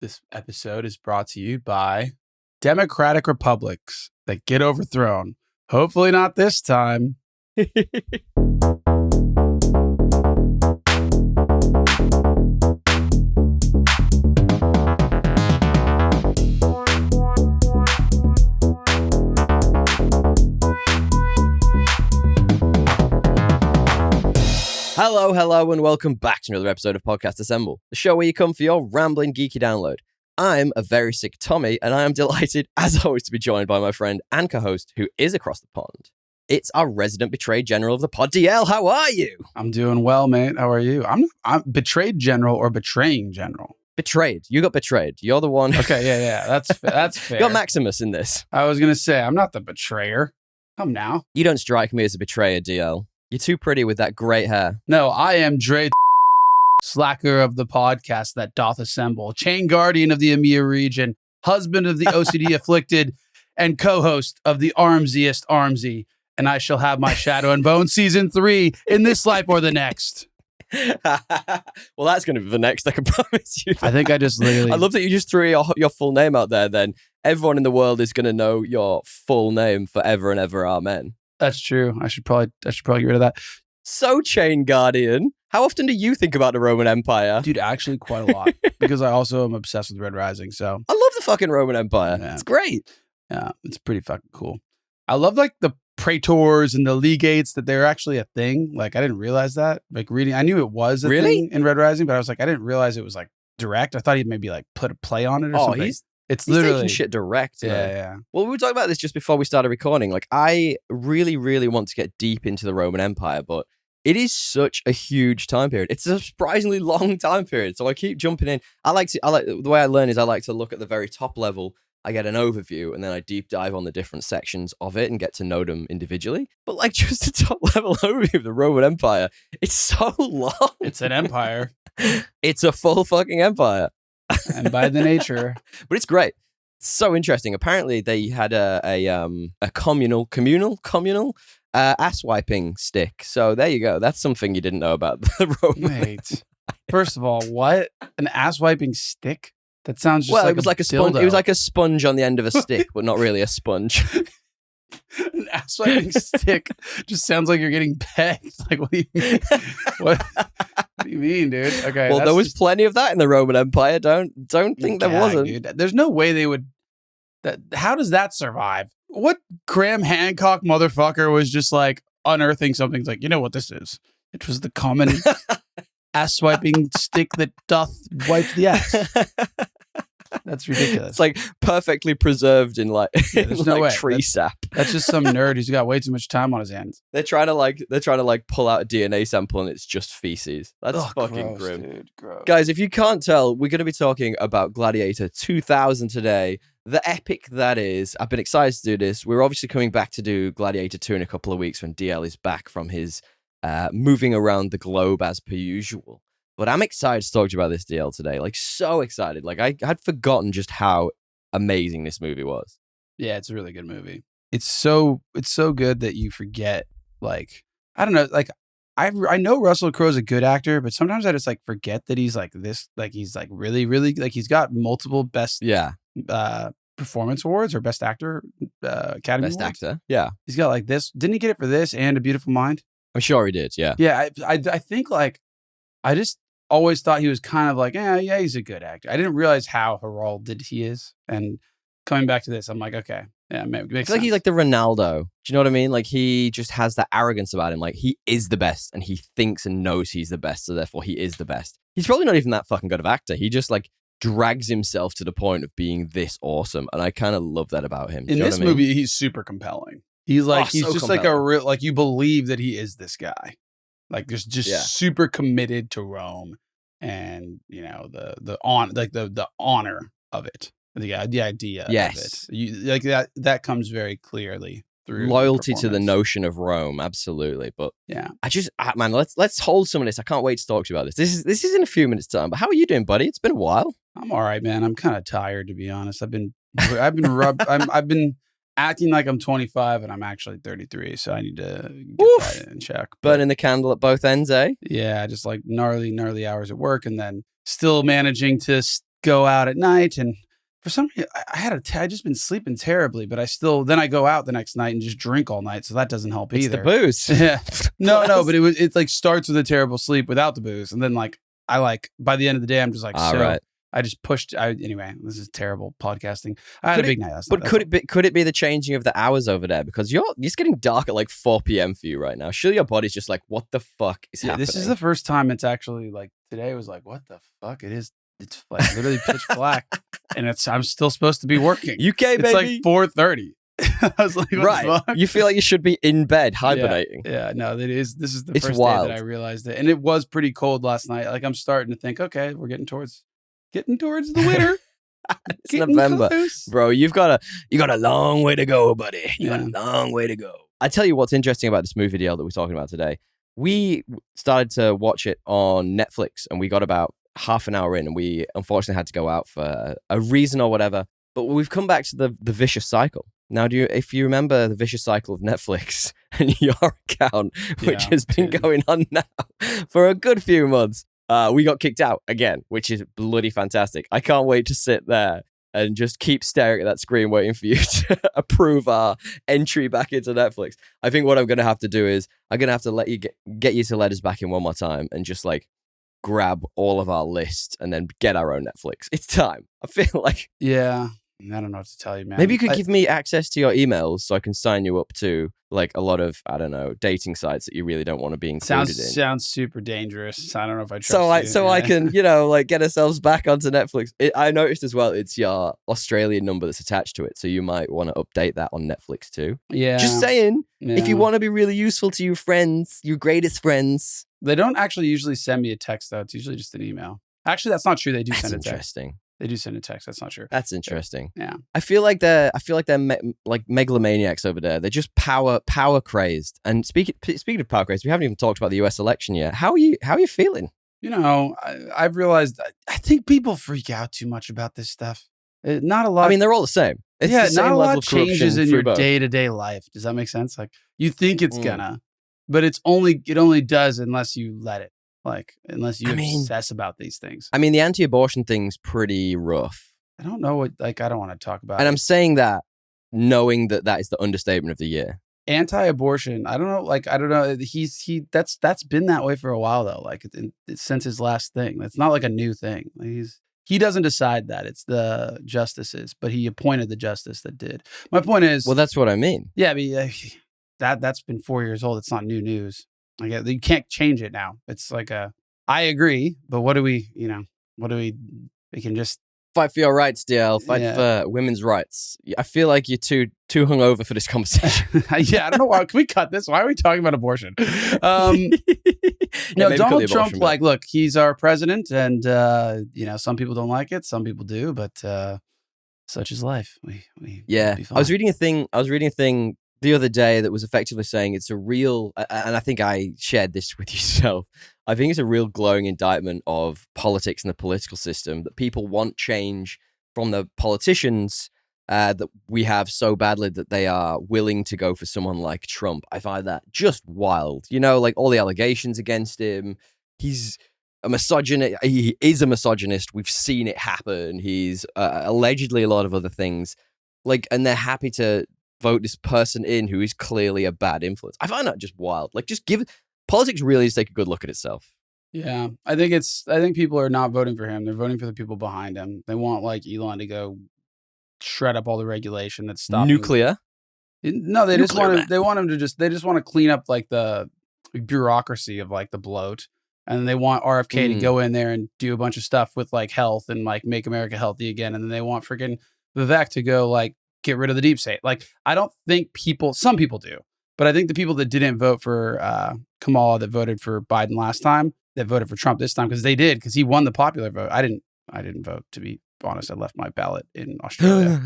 This episode is brought to you by democratic republics that get overthrown. Hopefully not this time. Hello, and welcome back to another episode of Podcast Assemble, the show where you come for your rambling, geeky download. I'm a very sick Tommy, and I am delighted, as always, to be joined by my friend and co-host, who is across the pond. It's our resident betrayed general of the pod, DL. How are you? I'm doing well, mate. How are you? I'm betrayed general or betraying general. Betrayed. You got betrayed. You're the one. Okay, yeah. That's fair. You got Maximus in this. I was gonna say I'm not the betrayer. Come now. You don't strike me as a betrayer, DL. You're too pretty with that great hair. No, I am Dre, slacker of the podcast that doth assemble, chain guardian of the EMEA region, husband of the OCD afflicted, and co-host of the armsiest armsy. And I shall have my Shadow and Bone season 3 in this life or the next. Well, that's going to be the next, I can promise you. I think I just literally... I love that you just threw your full name out there then. Everyone in the world is going to know your full name forever and ever. Amen. That's true. I should probably get rid of that. So, Chain Guardian, how often do you think about the Roman Empire? Dude, actually quite a lot. Because I also am obsessed with Red Rising, so... I love the fucking Roman Empire. Yeah. It's great. Yeah, it's pretty fucking cool. I love, like, the praetors and the legates, that they're actually a thing. Like, I didn't realize that. Like, reading... I knew it was a thing in Red Rising, but I was like, I didn't realize it was, like, direct. I thought he'd maybe, like, put a play on it or something. He's literally taking shit direct. Yeah. Well, we were talking about this just before we started recording. Like, I really, really want to get deep into the Roman Empire, but it is such a huge time period. It's a surprisingly long time period. So I keep jumping in. The way I learn is I like to look at the very top level. I get an overview and then I deep dive on the different sections of it and get to know them individually. But like just a top level overview of the Roman Empire, it's so long. It's an empire. It's a full fucking empire. And by the nature. But it's great. It's so interesting. Apparently they had a communal ass wiping stick. So there you go. That's something you didn't know about the Roman. Wait. First of all, what? An ass wiping stick? That sounds just it was like a sponge. It was like a sponge on the end of a stick, but not really a sponge. An ass wiping stick just sounds like you're getting pegged. Like, what do you mean? What do you mean, dude? Okay. Well, there was plenty of that in the Roman Empire. Don't think there wasn't. Dude. There's no way they would. How does that survive? What Graham Hancock motherfucker was just like unearthing something? It's like, you know what this is? It was the common ass wiping stick that doth wipe the ass. That's ridiculous. It's like perfectly preserved in there's no way. Tree sap. That's just some nerd who's got way too much time on his hands. They're trying to pull out a DNA sample and it's just feces. That's fucking gross, grim. Dude, gross. Guys, if you can't tell, we're going to be talking about Gladiator 2000 today. The epic that is. I've been excited to do this. We're obviously coming back to do Gladiator 2 in a couple of weeks when DL is back from his moving around the globe as per usual. But I'm excited to talk to you about this DL today. Like, so excited. Like, I had forgotten just how amazing this movie was. Yeah, it's a really good movie. It's so good that you forget, like, I don't know, like, I know Russel Crowe's a good actor, but sometimes I just, like, forget that he's, like, this, like, he's, like, really, really, like, he's got multiple best performance awards or best actor Academy Best Awards. actor, yeah. He's got, like, this. Didn't he get it for this and A Beautiful Mind? I'm sure he did, yeah. Yeah, I think, like, I just always thought he was kind of like, yeah, he's a good actor. I didn't realize how heralded he is. And coming back to this, I'm like, okay, yeah, maybe it makes I feel like he's like the Ronaldo. Do you know what I mean? Like, he just has that arrogance about him. Like, he is the best and he thinks and knows he's the best, so therefore he is the best. He's probably not even that fucking good of an actor. He just, like, drags himself to the point of being this awesome. And I kind of love that about him. In this movie, he's super compelling. He's like, he's so just compelling. Like a real, like, you believe that he is this guy. Like, just super committed to Rome, and you know the honor of it, the idea of it. Like that comes very clearly through loyalty to the notion of Rome, absolutely. But yeah, man, let's hold some of this. I can't wait to talk to you about this. This is in a few minutes' time. But how are you doing, buddy? It's been a while. I'm all right, man. I'm kind of tired, to be honest. I've been I've been acting like I'm 25 and I'm actually 33, so I need to get that in check. Burning the candle at both ends, eh? Yeah, just like gnarly hours at work, and then still managing to go out at night, and for some reason, I just been sleeping terribly, but then I go out the next night and just drink all night, so that doesn't help either. It's the booze. Yeah. No, but it like starts with a terrible sleep without the booze, and then like by the end of the day, I'm just like, right. I just pushed. Anyway, this is terrible podcasting. I had a big night last night. But could it be the changing of the hours over there? Because it's getting dark at like 4 p.m. for you right now. Surely your body's just like, what the fuck is happening? This is the first time it's actually like today was like, what the fuck? It's like literally pitch black, and I'm still supposed to be working. UK, baby. It's like 4:30. I was like, what right. the fuck? You feel like you should be in bed hibernating. Yeah, no, this is the first wild. day that I realized it. And it was pretty cold last night. Like I'm starting to think, okay, we're getting towards the winter. It's November. Close. Bro, you got a long way to go, buddy. You got a long way to go. I tell you what's interesting about this movie deal that we're talking about today. We started to watch it on Netflix, and we got about half an hour in, and we unfortunately had to go out for a reason or whatever. But we've come back to the vicious cycle. Now, if you remember the vicious cycle of Netflix and your account, which has been going on now for a good few months, we got kicked out again, which is bloody fantastic. I can't wait to sit there and just keep staring at that screen waiting for you to approve our entry back into Netflix. I think what I'm going to have to do is I'm going to have to let you get you to let us back in one more time and just like grab all of our lists and then get our own Netflix. It's time. I feel like... Yeah. I don't know what to tell you, man. Maybe you could give me access to your emails so I can sign you up to like a lot of, I don't know, dating sites that you really don't want to be included in. Sounds super dangerous. I don't know if I trust you. So I can, like get ourselves back onto Netflix. I noticed as well, it's your Australian number that's attached to it. So you might want to update that on Netflix too. Yeah. Just saying, if you want to be really useful to your friends, your greatest friends. They don't actually usually send me a text though. It's usually just an email. Actually, that's not true. They do send a text. Interesting. They do send a text. That's not true. That's interesting. Yeah. I feel like they're like megalomaniacs over there. They're just power crazed. And speaking of power crazed, we haven't even talked about the US election yet. How are you feeling? I've realized I think people freak out too much about this stuff. Not a lot. I mean, they're all the same. It's the same not a level lot of corruption changes in your both. day-to-day life. Does that make sense? Like you think it's gonna, but it only does unless you let it. Like, unless you obsess about these things. I mean, the anti-abortion thing's pretty rough. I don't know I don't want to talk about and it. I'm saying that knowing that is the understatement of the year. Anti-abortion. I don't know. Like, I don't know. That's been that way for a while, though. Like, since his last thing. It's not like a new thing. Like, he doesn't decide that. It's the justices, but he appointed the justice that did. My point is... Well, that's what I mean. Yeah, but that's been 4 years old. It's not new news. Like, you can't change it now. It's like I agree, but we can just fight for your rights, DL. Fight for women's rights. I feel like you're too hungover for this conversation. Yeah, I don't know why. Can we cut this? Why are we talking about abortion? Donald Trump, look, he's our president, and some people don't like it, some people do, but such is life. We I was reading a thing the other day that was effectively saying it's a real, and I think I shared this with yourself, I think it's a real glowing indictment of politics and the political system that people want change from the politicians that we have so badly that they are willing to go for someone like Trump. I find that just wild. Like all the allegations against him. He's a misogynist. He is a misogynist. We've seen it happen. He's allegedly a lot of other things. Like, and they're happy to vote this person in who is clearly a bad influence. I find that just wild. Like, just politics really needs to take a good look at itself. Yeah, I think people are not voting for him. They're voting for the people behind him. They want like Elon to go shred up all the regulation that's stopping nuclear. No, they just want him. They want him to they just want to clean up like the bureaucracy of like the bloat, and they want RFK to go in there and do a bunch of stuff with like health and like make America healthy again, and then they want freaking Vivek to go like get rid of the deep state. Like, I don't think some people do, but I think the people that didn't vote for Kamala, that voted for Biden last time, that voted for Trump this time, because he won the popular vote. I didn't vote, to be honest. I left my ballot in Australia.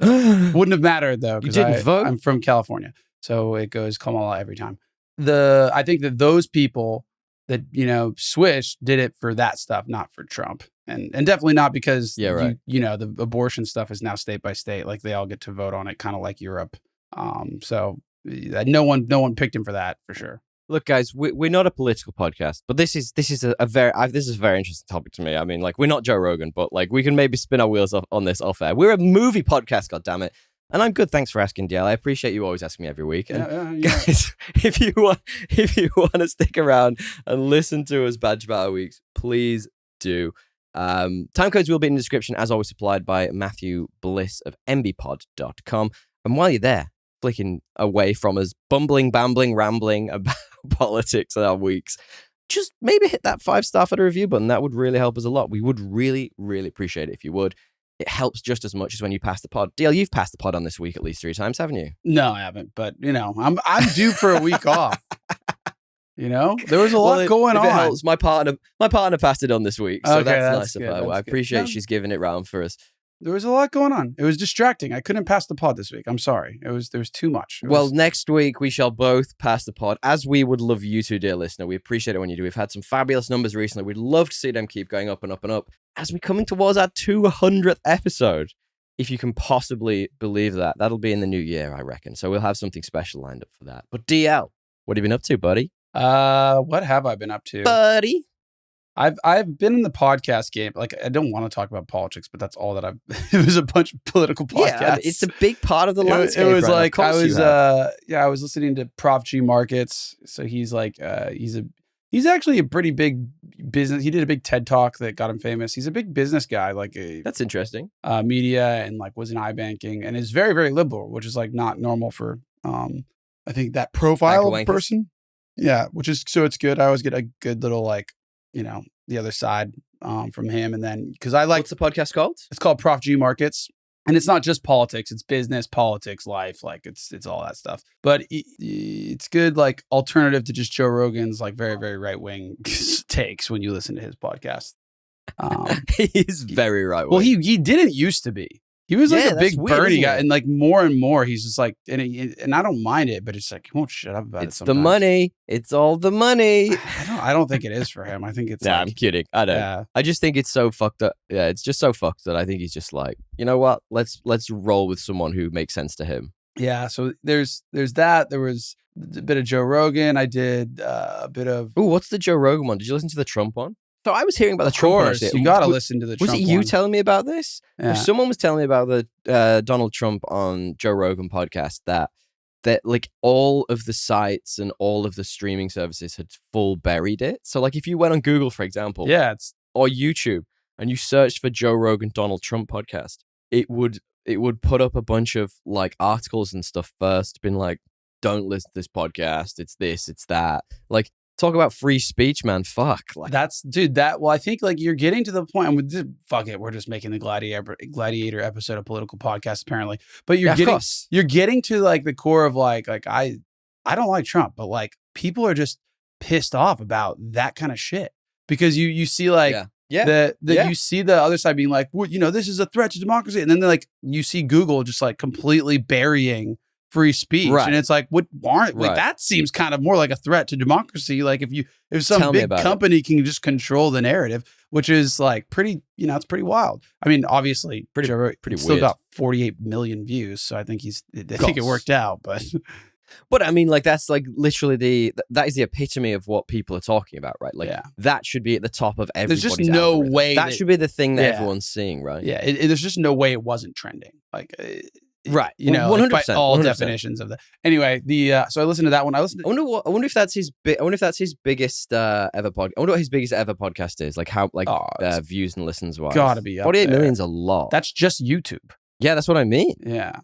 So wouldn't have mattered though, because I'm from California. So it goes Kamala every time. I think that those people that, switched did it for that stuff, not for Trump. And definitely not because, the abortion stuff is now state by state. Like, they all get to vote on it, kind of like Europe. So no one picked him for that, for sure. Look, guys, we're not a political podcast, but this is a very interesting topic to me. I mean, like, we're not Joe Rogan, but like, we can maybe spin our wheels on this off air. We're a movie podcast, goddammit. And I'm good. Thanks for asking, DL. I appreciate you always asking me every week. And guys, if you want to stick around and listen to us badge about our weeks, please do. Time codes will be in the description, as always, supplied by Matthew Bliss of mbpod.com. And while you're there, flicking away from us, bambling, rambling about politics and our weeks, just maybe hit that 5-star for the review button. That would really help us a lot. We would really, really appreciate it if you would. It helps just as much as when you pass the pod. DL, you've passed the pod on this week at least 3 times, haven't you? No, I haven't. But I'm due for a week off. There was a lot going on. It helps. My partner passed it on this week, so okay, that's nice of good, her. I appreciate she's giving it round for us. There was a lot going on. It was distracting. I couldn't pass the pod this week. I'm sorry. There was too much. Next week we shall both pass the pod, as we would love you to, dear listener. We appreciate it when you do. We've had some fabulous numbers recently. We'd love to see them keep going up and up and up as we're coming towards our 200th episode. If you can possibly believe that, that'll be in the new year, I reckon. So we'll have something special lined up for that. But DL, what have you been up to, buddy? What have I been up to, buddy? I've been in the podcast game. Like, I don't want to talk about politics, but that's all that it was a bunch of political podcasts. Yeah, it's a big part of the landscape. It was like, I was listening to Prof G Markets. So he's like, he's actually a pretty big business. He did a big TED Talk that got him famous. He's a big business guy, like that's interesting. Media, and like was in iBanking, and is very, very liberal, which is like not normal for, I think, that profile of person. Yeah, which is, so it's good. I always get a good little, like, the other side from him. And then, because I like... What's the podcast called? It's called Prof G Markets. And it's not just politics. It's business, politics, life. Like, it's all that stuff. But it's good, like, alternative to just Joe Rogan's, like, very, very right-wing takes when you listen to his podcast. He's very right-wing. Well, he didn't used to be. He was like a big Bernie guy, and like more and more, he's just like, and I don't mind it, but it's like, he won't shut up about it. It's the money. It's all the money. I don't think it is for him. I think it's. Nah, I'm kidding. I don't. Yeah. I just think it's so fucked up. Yeah, it's just so fucked that I think he's just like, you know what? Let's roll with someone who makes sense to him. Yeah. So there's that. There was a bit of Joe Rogan. I did a bit of. Ooh, what's the Joe Rogan one? Did you listen to the Trump one? So I was hearing about the Trump one. You got to listen to the Trump one. Was it you telling me about this? Yeah. Someone was telling me about the Donald Trump on Joe Rogan podcast that like all of the sites and all of the streaming services had full buried it. So like if you went on Google, for example, or YouTube, and you searched for Joe Rogan Donald Trump podcast, it would put up a bunch of like articles and stuff first, being like, don't listen to this podcast. It's this, it's that. Like, talk about free speech, man. Fuck. Like, I think like you're getting to the point, and fuck it, we're just making the Gladiator episode of political podcast, apparently. But you're getting to like the core of like I don't like Trump, but like people are just pissed off about that kind of shit. Because you see like you see the other side being like, well, this is a threat to democracy. And then like you see Google just like completely burying free speech, and it's like, that seems kind of more like a threat to democracy. Like if some big company can just control the narrative, which is like pretty, it's pretty wild. I mean, obviously, pretty still weird. Got 48 million views, so I think I think it worked out. But I mean, like that's like literally that is the epitome of what people are talking about, right? Like that should be at the top of everybody's There's just no algorithm. way that should be the thing that everyone's seeing, right? Yeah, there's just no way it wasn't trending. Like. Right, 100%, like by all 100%. Definitions of that. Anyway, so I listened to that one. I wonder if that's his. I wonder if that's his biggest ever podcast. I wonder what his biggest ever podcast is. Like how views and listens wise. Gotta be 48 million's a lot. That's just YouTube. Yeah, that's what I mean. Yeah.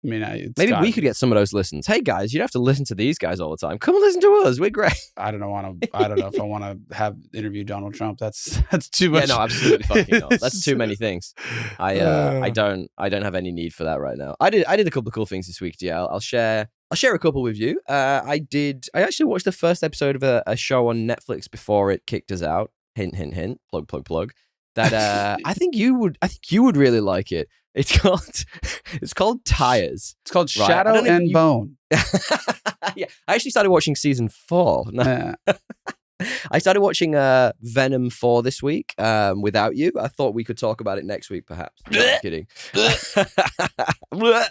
I mean, maybe we could get some of those listens. Hey guys, you don't have to listen to these guys all the time. Come and listen to us. We're great. I don't know if I want to have interview Donald Trump. That's too much. Yeah, no, absolutely fucking not. That's too many things. I don't have any need for that right now. I did a couple of cool things this week. Yeah, I'll share a couple with you. I actually watched the first episode of a show on Netflix before it kicked us out. Hint, hint, hint. Plug. That I think you would really like it. It's called Tires. It's called Shadow and Bone. Yeah, I actually started watching season 4. I started watching Venom 4 this week without you. I thought we could talk about it next week, perhaps. No, I'm kidding. No,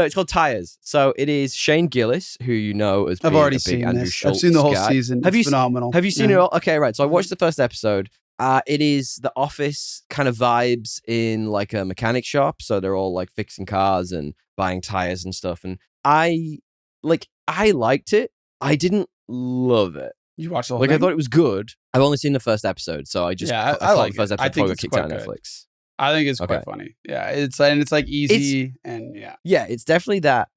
it's called Tires. So it is Shane Gillis, who you know as being I've already a big seen Andrew this. Schultz I've seen the whole guy. season. It's phenomenal. Have you seen it all? Okay, right. So I watched the first episode. It is the Office kind of vibes in like a mechanic shop. So they're all like fixing cars and buying tires and stuff. And I liked it. I didn't love it. You watched the whole thing? I thought it was good. I've only seen the first episode, so I like the first episode before I got kicked out of Netflix. I think it's quite funny. Yeah, it's like easy and yeah, it's definitely that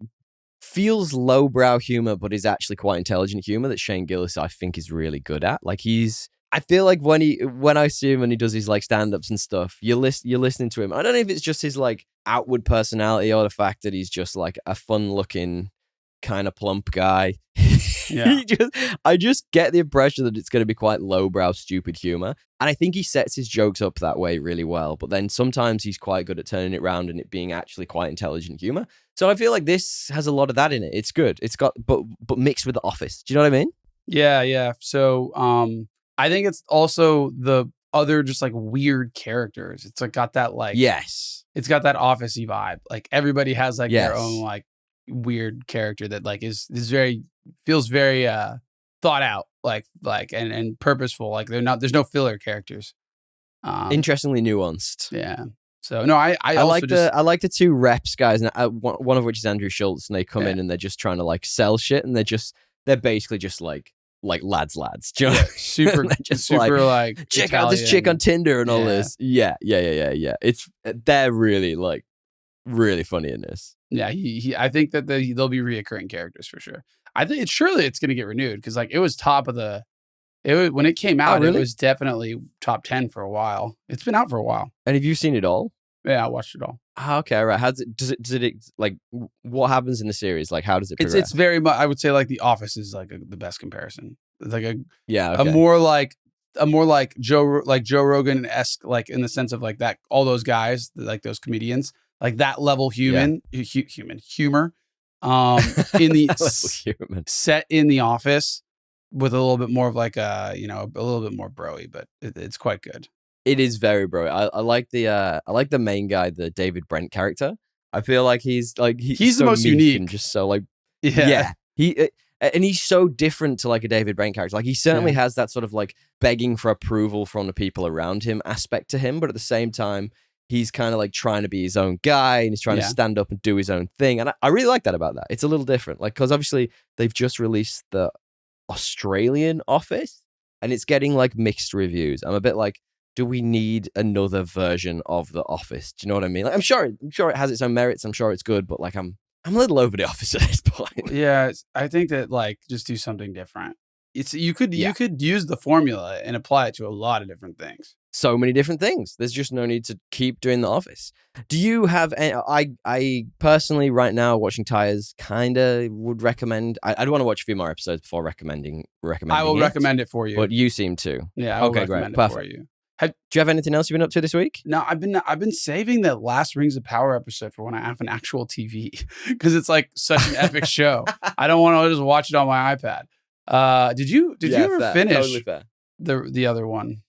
feels lowbrow humor, but is actually quite intelligent humor that Shane Gillis I think is really good at. Like I feel like when I see him and he does his like stand-ups and stuff, you're listening to him. I don't know if it's just his like outward personality or the fact that he's just like a fun-looking kind of plump guy. Yeah. I just get the impression that it's going to be quite lowbrow, stupid humor. And I think he sets his jokes up that way really well. But then sometimes he's quite good at turning it around and it being actually quite intelligent humor. So I feel like this has a lot of that in it. It's good. It's got, but mixed with The Office. Do you know what I mean? Yeah. So I think it's also the other just like weird characters. It's like got that like, yes, it's got that Office-y vibe. Like everybody has like their own like weird character that like feels very thought out, like and purposeful. Like there's no filler characters. Interestingly nuanced. Yeah. So no, I like the two reps guys, and one of which is Andrew Schultz, and they come in and they're just trying to like sell shit, and they're basically just like lads. Do you know? Super, just super like check Italian. out this chick on Tinder and all this. Yeah. They're really like really funny in this. Yeah, I think that they'll be reoccurring characters for sure. I think it's going to get renewed because like it was top of when it came out, It was definitely top 10 for a while. It's been out for a while. And have you seen it all? Yeah, I watched it all. Okay, right. Does it like what happens in the series? Like how does it progress? It's very much, I would say like The Office is like the best comparison. It's like a more like Joe Rogan-esque, like in the sense of like that all those guys, like those comedians. Like that level humor, in the set in the office with a little bit more of like a little bit more broy, but it's quite good. It is very broy. I like the main guy, the David Brent character. I feel like he's so the most unique and just so like and he's so different to like a David Brent character. Like he certainly has that sort of like begging for approval from the people around him aspect to him, but at the same time, he's kind of like trying to be his own guy and he's trying to stand up and do his own thing. And I really like that about that. It's a little different. Like, because obviously they've just released the Australian Office and it's getting like mixed reviews. I'm a bit like, do we need another version of The Office? Do you know what I mean? Like, I'm sure it has its own merits. I'm sure it's good, but like, I'm a little over The Office at this point. Yeah. I think that like, just do something different. You could use the formula and apply it to a lot of different things. So many different things. There's just no need to keep doing The Office. Do you have I personally right now watching Tires kind of would recommend. I'd want to watch a few more episodes before recommending. I will recommend it for you. But you seem to. Yeah. Okay, great. Perfect. For you. Do you have anything else you've been up to this week? No, I've been saving that last Rings of Power episode for when I have an actual TV because it's like such an epic show. I don't want to just watch it on my iPad. Did you ever finish totally fair. the other one?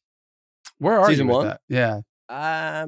Where are Season you with 1? that? Yeah. I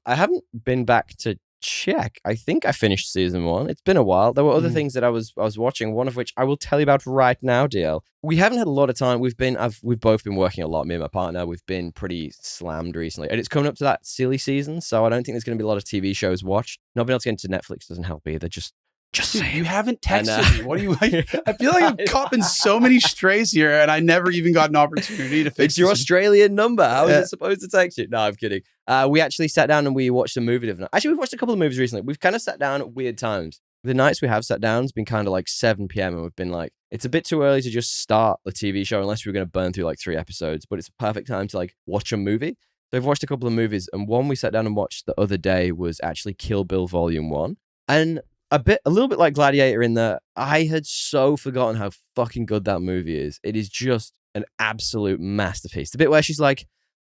haven't been back to check. I think I finished season 1. It's been a while. There were other things that I was watching, one of which I will tell you about right now, DL. We haven't had a lot of time. We've both been working a lot, me and my partner. We've been pretty slammed recently. And it's coming up to that silly season, so I don't think there's going to be a lot of TV shows watched. Not being able to get into Netflix doesn't help either. Just Dude, you haven't texted me. What do you? I feel like I'm copping so many strays here, and I never even got an opportunity to fix. It's your Australian number. How is it supposed to text you? No, I'm kidding. We actually sat down and we watched a movie. Actually, we've watched a couple of movies recently. We've kind of sat down at weird times. The nights we have sat down has been kind of like 7 p.m. and we've been like, it's a bit too early to just start a TV show unless we're going to burn through like 3 episodes. But it's a perfect time to like watch a movie. So I've watched a couple of movies, and one we sat down and watched the other day was actually Kill Bill Volume 1. And a little bit like Gladiator in that I had so forgotten how fucking good that movie is. It is just an absolute masterpiece. The bit where she's like,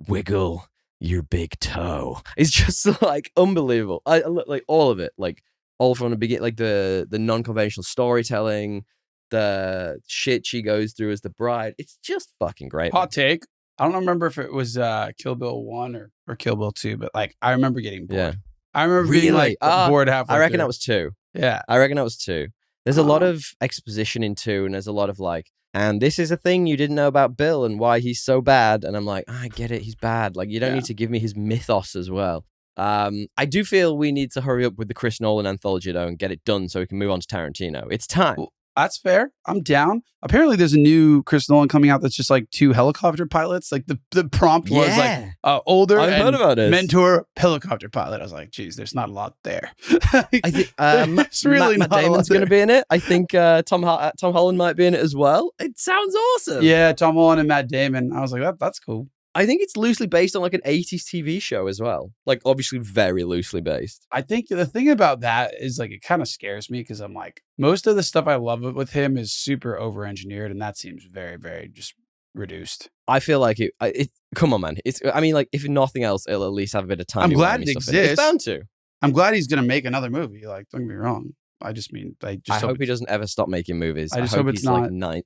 wiggle your big toe. It's just like unbelievable. I like all of it, like all from the beginning, like the non-conventional storytelling, the shit she goes through as the bride. It's just fucking great. Hot take. I don't remember if it was Kill Bill 1 or Kill Bill 2, but like I remember getting bored. Yeah. I remember being like bored halfway I reckon through. that was 2. Yeah. I reckon that was 2. There's a lot of exposition in 2, and there's a lot of like, and this is a thing you didn't know about Bill and why he's so bad. And I'm like, I get it. He's bad. Like, you don't need to give me his mythos as well. I do feel we need to hurry up with the Chris Nolan anthology, though, and get it done so we can move on to Tarantino. It's time. Well, that's fair. I'm down. Apparently, there's a new Chris Nolan coming out that's just like 2 helicopter pilots. Like the prompt was like older I've heard about it. mentor helicopter pilot. I was like, geez, there's not a lot there. I think it's really Matt Damon's going to be in it. I think Tom Holland might be in it as well. It sounds awesome. Yeah, Tom Holland and Matt Damon. I was like, that's cool. I think it's loosely based on like an 80s TV show as well. Like obviously very loosely based. I think the thing about that is like it kind of scares me because I'm like, most of the stuff I love with him is super over-engineered, and that seems very, very just reduced. I feel like it come on, man. I mean, like, if nothing else, it'll at least have a bit of time. I'm glad it exists. It's bound to. I'm glad he's going to make another movie. Like, don't get me wrong. I just mean, I hope he doesn't ever stop making movies. I just hope it's not. Like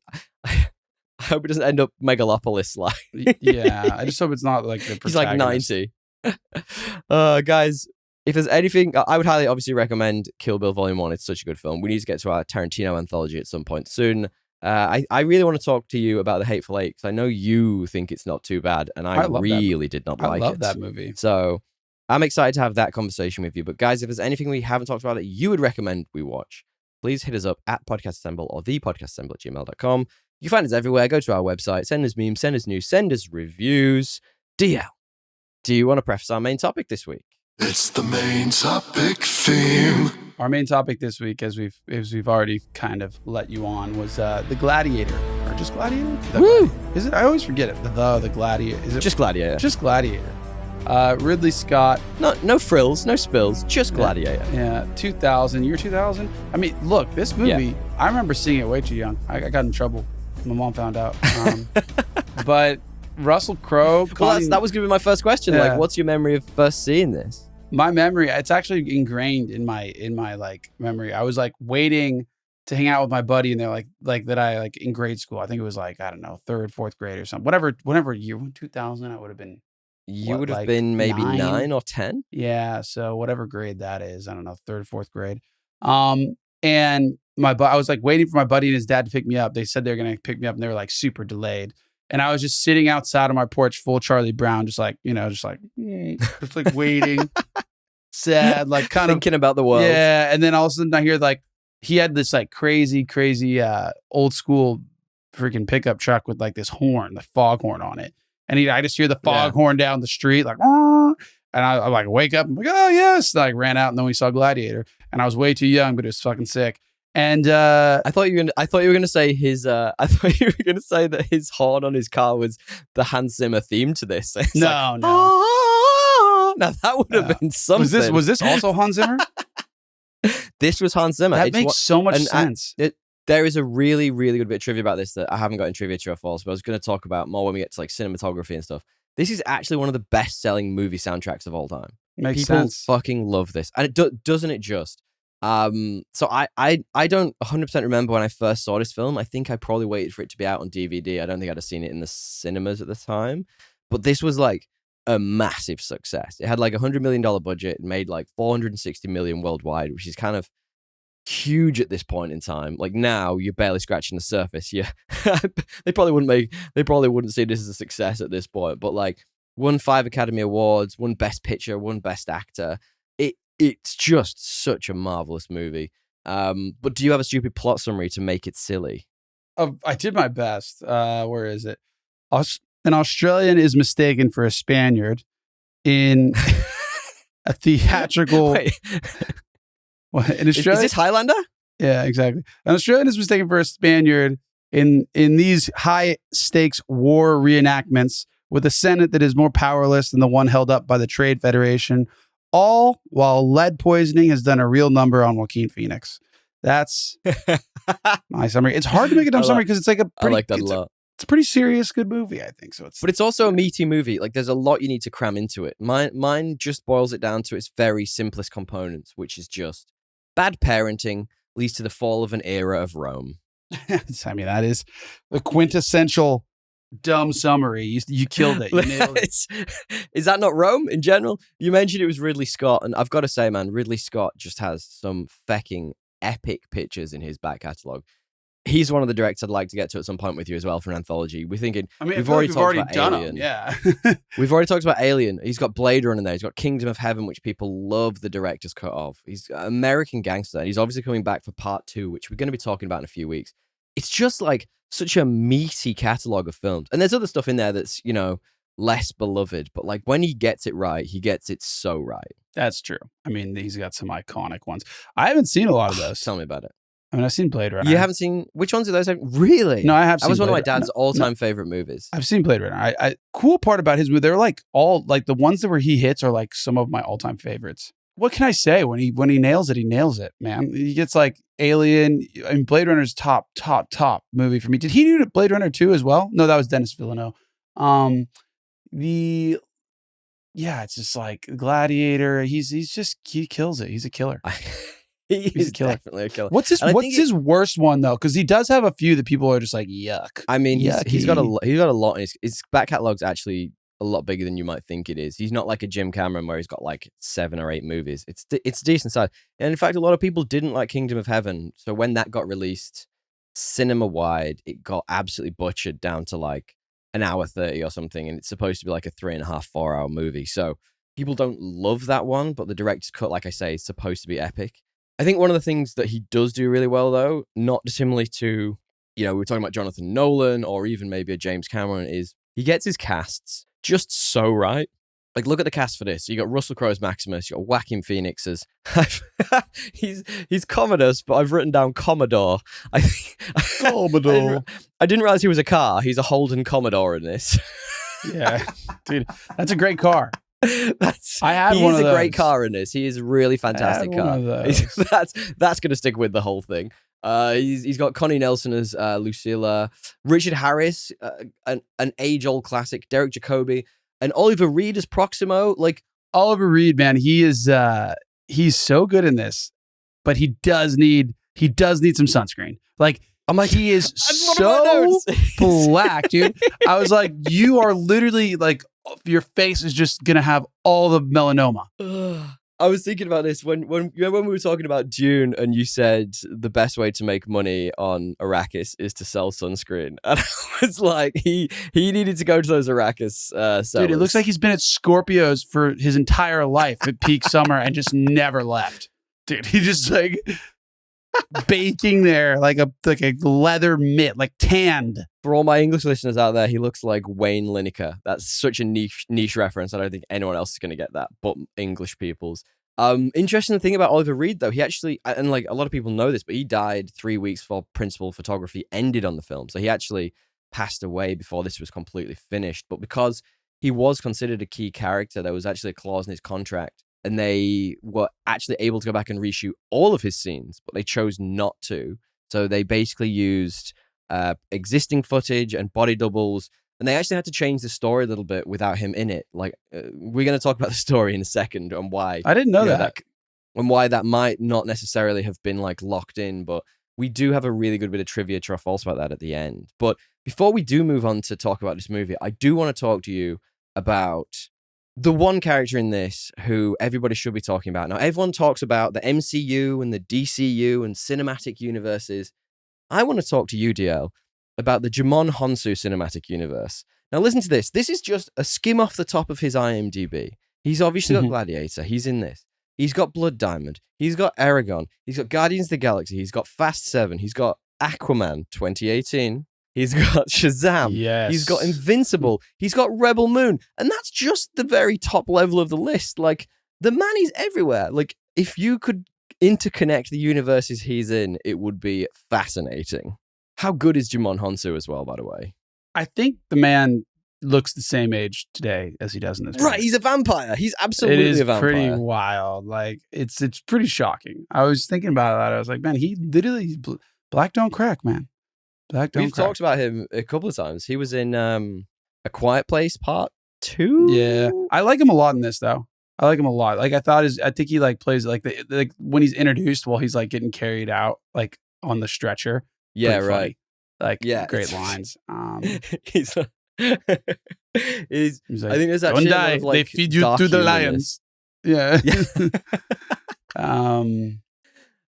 I hope it doesn't end up Megalopolis like. Yeah, I just hope it's not like the protagonist. He's like 90. Guys, if there's anything, I would highly obviously recommend Kill Bill Volume 1. It's such a good film. We need to get to our Tarantino anthology at some point soon. I really want to talk to you about The Hateful Eight because I know you think it's not too bad, and I really did not like it. I love that movie. So I'm excited to have that conversation with you. But guys, if there's anything we haven't talked about that you would recommend we watch, please hit us up at Podcast Assemble or thepodcastassemble@gmail.com. You can find us everywhere. Go to our website, send us memes, send us news, send us reviews. DL, do you want to preface our main topic this week? It's the main topic theme. Our main topic this week, as we've already kind of let you on, was the Gladiator, or just Gladiator. Woo! Is it? I always forget it. The Gladiator. Is it just Gladiator? Just Gladiator. Ridley Scott. No frills, no spills. Just Gladiator. Yeah. 2000. Year 2000. I mean, look, this movie. I remember seeing it way too young. I got in trouble. My mom found out. But Russell Crowe. Well, that was going to be my first question. Like, what's your memory of first seeing this? My memory, it's actually ingrained in my like memory. I was like waiting to hang out with my buddy, and they're like that I like in grade school. I think it was like, I don't know, 3rd, 4th grade or something. Whatever year, 2000, I would have been. You would have been maybe 9 or 10. Yeah, so whatever grade that is, I don't know, 3rd, 4th grade. And I was like waiting for my buddy and his dad to pick me up. They said they were gonna pick me up, and they were like super delayed. And I was just sitting outside on my porch, full Charlie Brown, just like waiting, sad, like kind of thinking about the world. Yeah. And then all of a sudden I hear like he had this like crazy old school freaking pickup truck with like this horn, the foghorn on it. And I just hear the foghorn down the street, like, and I like wake up and I'm like, oh yes. And I ran out, and then we saw Gladiator, and I was way too young, but it was fucking sick. And I thought you were gonna say his. I thought you were gonna say that his horn on his car was the Hanz Zimmer theme to this. No. Now that would have been something. Was this also Hanz Zimmer? This was Hanz Zimmer. That makes so much sense. There is a really, really good bit of trivia about this that I haven't got in Trivia True or False, but I was going to talk about more when we get to like cinematography and stuff. This is actually one of the best-selling movie soundtracks of all time. Makes People sense. fucking love this, and doesn't it just? So I don't 100% remember when I first saw this film. I think I probably waited for it to be out on DVD. I don't think I'd have seen it in the cinemas at the time. But this was like a massive success. It had like $100 million budget. It made like 460 million worldwide, which is kind of huge at this point in time. Like now you're barely scratching the surface. Yeah. They probably wouldn't see this as a success at this point, but like won 5 Academy Awards, won Best Picture, won Best Actor. It's just such a marvelous movie. But do you have a stupid plot summary to make it silly? I did my best. Where is it? An Australian is mistaken for a Spaniard in a theatrical. Wait. What, in Australia? Is this Highlander? Yeah, exactly. An Australian is mistaken for a Spaniard in these high stakes war reenactments with a Senate that is more powerless than the one held up by the Trade Federation. All while lead poisoning has done a real number on Joaquin Phoenix. That's my summary. It's hard to make a dumb summary because it's like a pretty. I like that a lot. It's a pretty serious, good movie, I think. But it's also a meaty movie. Like there's a lot you need to cram into it. Mine just boils it down to its very simplest components, which is just bad parenting leads to the fall of an era of Rome. I mean, that is the quintessential dumb summary. You killed it. You nailed it. Is that not Rome in general? You mentioned it was Ridley Scott, and I've got to say, man, Ridley Scott just has some fecking epic pictures in his back catalogue. He's one of the directors I'd like to get to at some point with you as well for an anthology. We're thinking, we've already talked about Alien. Yeah. We've already talked about Alien. He's got Blade Runner in there. He's got Kingdom of Heaven, which people love the director's cut of. He's American Gangster. He's obviously coming back for part 2, which we're going to be talking about in a few weeks. It's just like such a meaty catalogue of films. And there's other stuff in there that's, less beloved. But like when he gets it right, he gets it so right. That's true. I mean, he's got some iconic ones. I haven't seen a lot of those. Tell me about it. I mean, I've seen Blade Runner. You haven't seen... Which ones are those? Really? No, I have seen That was one of my Blade dad's all-time favorite movies. I've seen Blade Runner. Cool part about his movie, they're like all... Like the ones that where he hits are like some of my all-time favorites. What can I say? When he nails it, he nails it, man. He gets like Alien... I mean, Blade Runner's top movie for me. Did he do Blade Runner 2 as well? No, that was Denis Villeneuve. It's just like Gladiator. He kills it. He's a killer. He's definitely a killer. What's his worst one though? Because he does have a few that people are just like yuck. I mean, he's got a lot. His back catalog's actually a lot bigger than you might think it is. He's not like a Jim Cameron where he's got like 7 or 8 movies. It's decent size. And in fact, a lot of people didn't like Kingdom of Heaven. So when that got released cinema wide, it got absolutely butchered down to like an hour 30 or something, and it's supposed to be like a 3.5, 4 hour movie. So people don't love that one, but the director's cut, like I say, is supposed to be epic. I think one of the things that he does do really well, though, not dissimilarly to, we were talking about Jonathan Nolan or even maybe a James Cameron, is he gets his casts just so right. Like, look at the cast for this. You got Russell Crowe as Maximus. You got Joaquin Phoenix as... he's Commodus, but I've written down Commodore. Commodore. I didn't realize he was a car. He's a Holden Commodore in this. Yeah, dude, that's a great car. He's a great car in this. He is a really fantastic car. That's going to stick with the whole thing. He's got Connie Nelson as Lucilla, Richard Harris, an age-old classic, Derek Jacobi, and Oliver Reed as Proximo. Like Oliver Reed, man, he's so good in this, but he does need some sunscreen. Like he is so black, dude. I was like, you are literally like, your face is just gonna have all the melanoma. I was thinking about this when we were talking about Dune, and you said the best way to make money on Arrakis is to sell sunscreen, and I was like, he needed to go to those Arrakis sellers. Dude, it looks like he's been at Scorpio's for his entire life at peak summer and just never left. Dude, he just like baking there like a leather mitt, like tanned. For all my English listeners out there, he looks like Wayne Lineker. That's such a niche reference. I don't think anyone else is going to get that, but English peoples. Interesting thing about Oliver Reed, though, he actually, and like a lot of people know this, but he died 3 weeks before principal photography ended on the film. So he actually passed away before this was completely finished. But because he was considered a key character, there was actually a clause in his contract, and they were actually able to go back and reshoot all of his scenes, but they chose not to. So they basically used existing footage and body doubles, and they actually had to change the story a little bit without him in it. Like, we're going to talk about the story in a second and why. I didn't know that. And why that might not necessarily have been like locked in, but we do have a really good bit of trivia, true or false, about that at the end. But before we do move on to talk about this movie, I do want to talk to you about the one character in this who everybody should be talking about. Now, everyone talks about the MCU and the DCU and cinematic universes. I want to talk to you, DL, about the Djimon Honsou cinematic universe. Now, listen to this. This is just a skim off the top of his IMDb. He's obviously got Gladiator. He's in this. He's got Blood Diamond. He's got Aragon. He's got Guardians of the Galaxy. He's got Fast 7. He's got Aquaman 2018. He's got Shazam. Yes. He's got Invincible. He's got Rebel Moon. And that's just the very top level of the list. Like, the man is everywhere. Like, if you could interconnect the universes he's in, it would be fascinating. How good is Djimon Honsou as well, by the way? I think the man looks the same age today as he does in this movie. Right, he's a vampire. He's absolutely a vampire. It is pretty wild. Like, it's pretty shocking. I was thinking about that. I was like, man, he literally, black don't crack, man. We've talked about him a couple of times. He was in A Quiet Place Part 2. Yeah, I like him a lot in this, though. I like him a lot. Like, I think he like plays like when he's introduced while he's like getting carried out like on the stretcher. Yeah, pretty right. Funny. Great lines. he's, He's like, I think there's don't actually a die. lot of like They feed you dark to the humor in lions. this. Yeah.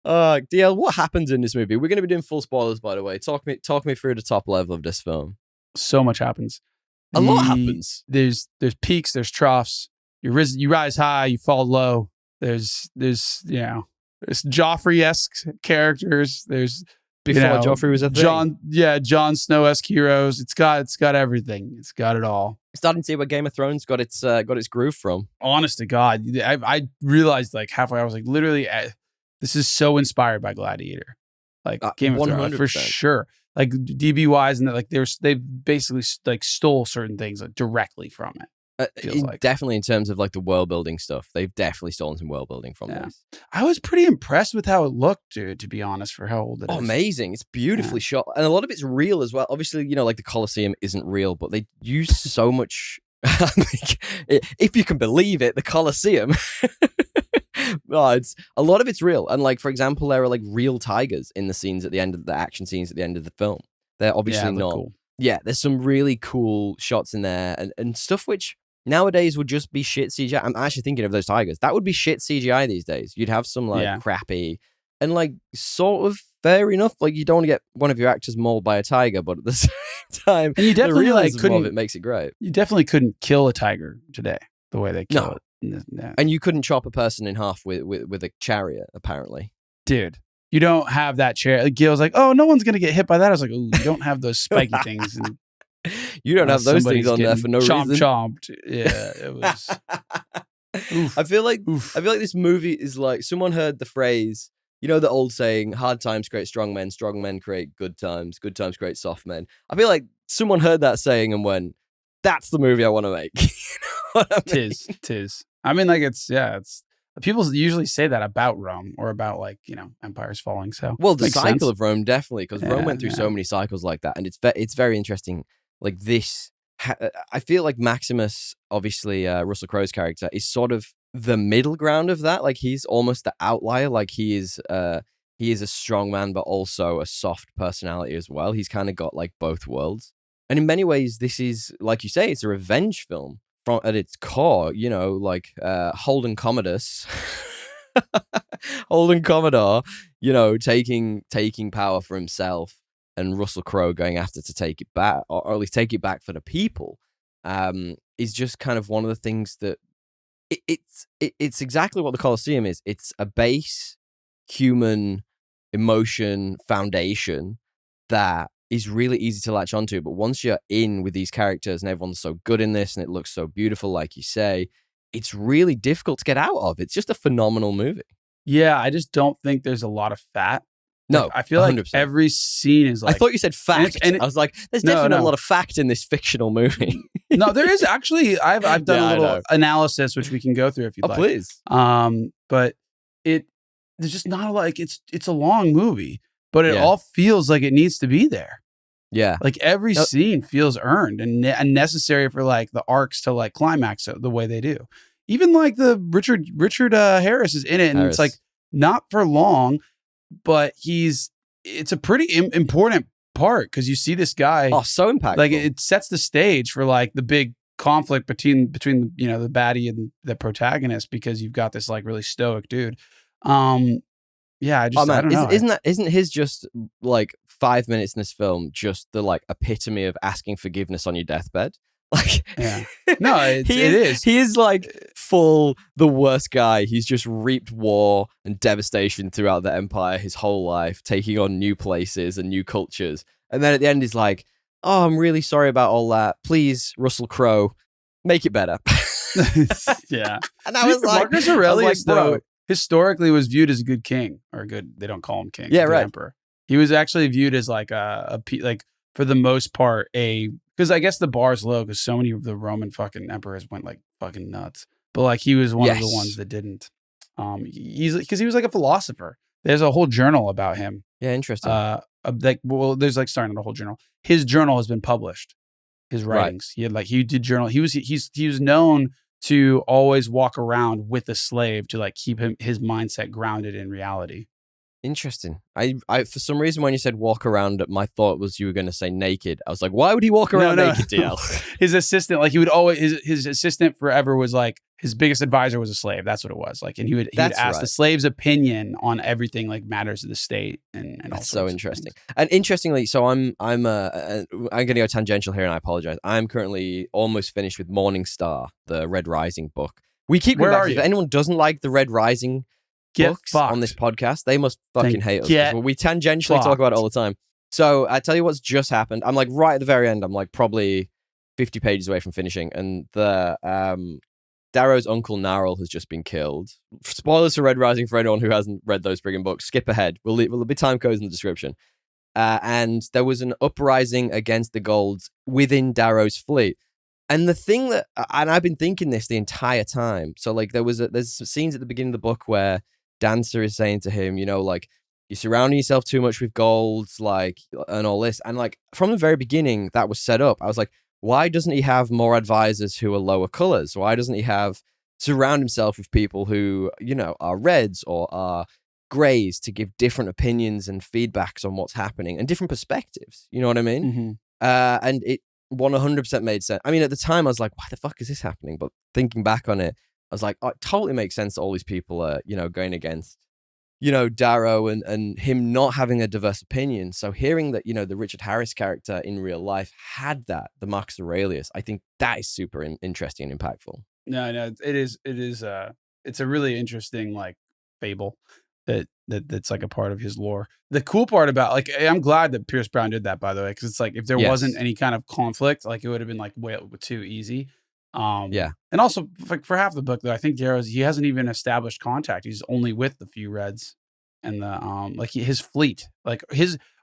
DL, what happens in this movie? We're going to be doing full spoilers, by the way. Talk me through the top level of this film. So much happens. A lot happens. There's peaks, there's troughs. You rise high, you fall low. There's Joffrey-esque characters. There's before Joffrey was a thing. Jon Snow-esque heroes. It's got everything. It's got it all. Starting to see where Game of Thrones got its groove from. Honest to God, I realized like halfway, I was like, literally, this is so inspired by Gladiator, like Game of Thrones for sure. Like DB-wise, and like they basically like stole certain things like directly from it. Definitely in terms of like the world building stuff, they've definitely stolen some world building from this. I was pretty impressed with how it looked, dude, to be honest, for how old it is. Amazing. It's beautifully shot. And a lot of it's real as well. Obviously, like the Colosseum isn't real, but they use so much, if you can believe it, the Colosseum. It's a lot of it's real. And like, for example, there are like real tigers in the scenes at the end of the action scenes at the end of the film. They're obviously not. Cool. Yeah, there's some really cool shots in there and stuff which nowadays would just be shit CGI. I'm actually thinking of those tigers. That would be shit CGI these days. You'd have some like crappy and like sort of fair enough. Like you don't want to get one of your actors mauled by a tiger, but at the same time, and you definitely it makes it great. You definitely couldn't kill a tiger today the way they kill it. No. And you couldn't chop a person in half with a chariot, apparently. Dude, you don't have that chair. Like, Gil's like, oh, no one's going to get hit by that. I was like, oh, you don't have those spiky things. And, you don't have those things on there for no reason. Chomped. Yeah, it was. I feel like this movie is like someone heard the phrase, the old saying, hard times create strong men create good times create soft men. I feel like someone heard that saying and went, that's the movie I want to make. Tis. I mean, like, it's people usually say that about Rome or about like, empires falling. So, well, the cycle of Rome, definitely, because Rome went through so many cycles like that. And it's very interesting. Like this, I feel like Maximus, obviously, Russel Crowe's character is sort of the middle ground of that. Like he's almost the outlier. Like he is a strong man, but also a soft personality as well. He's kind of got like both worlds. And in many ways, this is, like you say, it's a revenge film. At its core, like Holden Commodus, taking power for himself, and Russel Crowe going after to take it back, or at least take it back for the people, is just kind of one of the things that it's exactly what the Colosseum is. It's a base human emotion foundation that is really easy to latch onto, but once you're in with these characters and everyone's so good in this and it looks so beautiful, like you say, it's really difficult to get out of. It's just a phenomenal movie. Yeah, I just don't think there's a lot of fat. No, like, I feel 100%. Like every scene is like... I thought you said fact. I was like, there's definitely a lot of fact in this fictional movie. No, there is actually. I've done a little analysis, which we can go through if you'd like. Please. But there's just not a lot. Like, it's a long movie, but it all feels like it needs to be there. Yeah. Like every scene feels earned and necessary for like the arcs to like climax the way they do. Even like the Richard Harris is in it, and it's like not for long, but it's a pretty important part because you see this guy. Oh, so impactful. Like it sets the stage for like the big conflict between the baddie and the protagonist, because you've got this like really stoic dude. Yeah, I don't know. Isn't his just like 5 minutes in this film just the like epitome of asking forgiveness on your deathbed? Like, yeah, no, it is. He is like full the worst guy. He's just reaped war and devastation throughout the empire his whole life, taking on new places and new cultures. And then at the end, he's like, "Oh, I'm really sorry about all that. Please, Russel Crowe, make it better." Yeah, and I was like, Marcus Aurelius, though, historically was viewed as a good king, or good. They don't call him king. Yeah, right. Emperor. He was actually viewed as like like for the most part because I guess the bar's low because so many of the Roman fucking emperors went like fucking nuts. But like he was one of the ones that didn't. Because he was like a philosopher. There's a whole journal about him. Yeah, interesting. There's like starting a whole journal. His journal has been published. His writings. Right. He did journal. He was known to always walk around with a slave to like keep his mindset grounded in reality. Interesting. I for some reason when you said walk around, my thought was you were going to say naked. I was like, why would he walk around naked, DL? His assistant, like he would always, his assistant forever was like, his biggest advisor was a slave. That's what it was. Like, and he would ask the slave's opinion on everything like matters of the state and that's so interesting. And interestingly, so I'm going to go tangential here and I apologize. I'm currently almost finished with Morning Star, the Red Rising book. We keep going back. If anyone doesn't like the Red Rising books on this podcast, they must fucking hate us. We tangentially talk about it all the time. So I tell you what's just happened. I'm like right at the very end. I'm like probably 50 pages away from finishing, and the Darrow's uncle Narl has just been killed. Spoilers for Red Rising for anyone who hasn't read those friggin' books. Skip ahead. There'll be time codes in the description. And there was an uprising against the Golds within Darrow's fleet. And the thing that, and I've been thinking this the entire time. So like there's some scenes at the beginning of the book where Dancer is saying to him, you know, like, you're surrounding yourself too much with golds, like, and all this. And like from the very beginning that was set up, I was like, why doesn't he have more advisors who are lower colors? Why doesn't he surround himself with people who, you know, are reds or are grays to give different opinions and feedbacks on what's happening and different perspectives? You know what I mean? Mm-hmm. And it 100% made sense. I mean, at the time I was like, why the fuck is this happening? But thinking back on it, I was like, oh, it totally makes sense that all these people are, you know, going against, you know, Darrow and him not having a diverse opinion. So hearing that, you know, the Richard Harris character in real life had that, the Marcus Aurelius, I think that is super interesting and impactful. No, it is. It's a really interesting like fable that's like a part of his lore. The cool part about like, I'm glad that Pierce Brown did that, by the way, because it's like if there wasn't any kind of conflict, like it would have been like way too easy. And also like for half the book though, I think he hasn't even established contact. He's only with the few Reds and the his fleet, like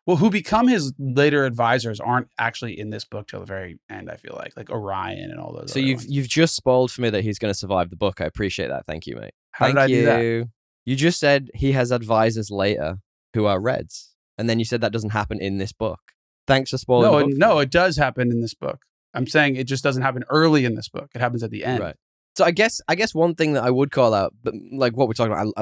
who become his later advisors aren't actually in this book till the very end. I feel like Orion and all those. So you've just spoiled for me that he's going to survive the book. I appreciate that. Thank you, mate. How did I do that? You just said he has advisors later who are Reds, and then you said that doesn't happen in this book. Thanks for spoiling. No, it does happen in this book. I'm saying it just doesn't happen early in this book. It happens at the end. Right. So I guess one thing that I would call out, but like what we're talking about,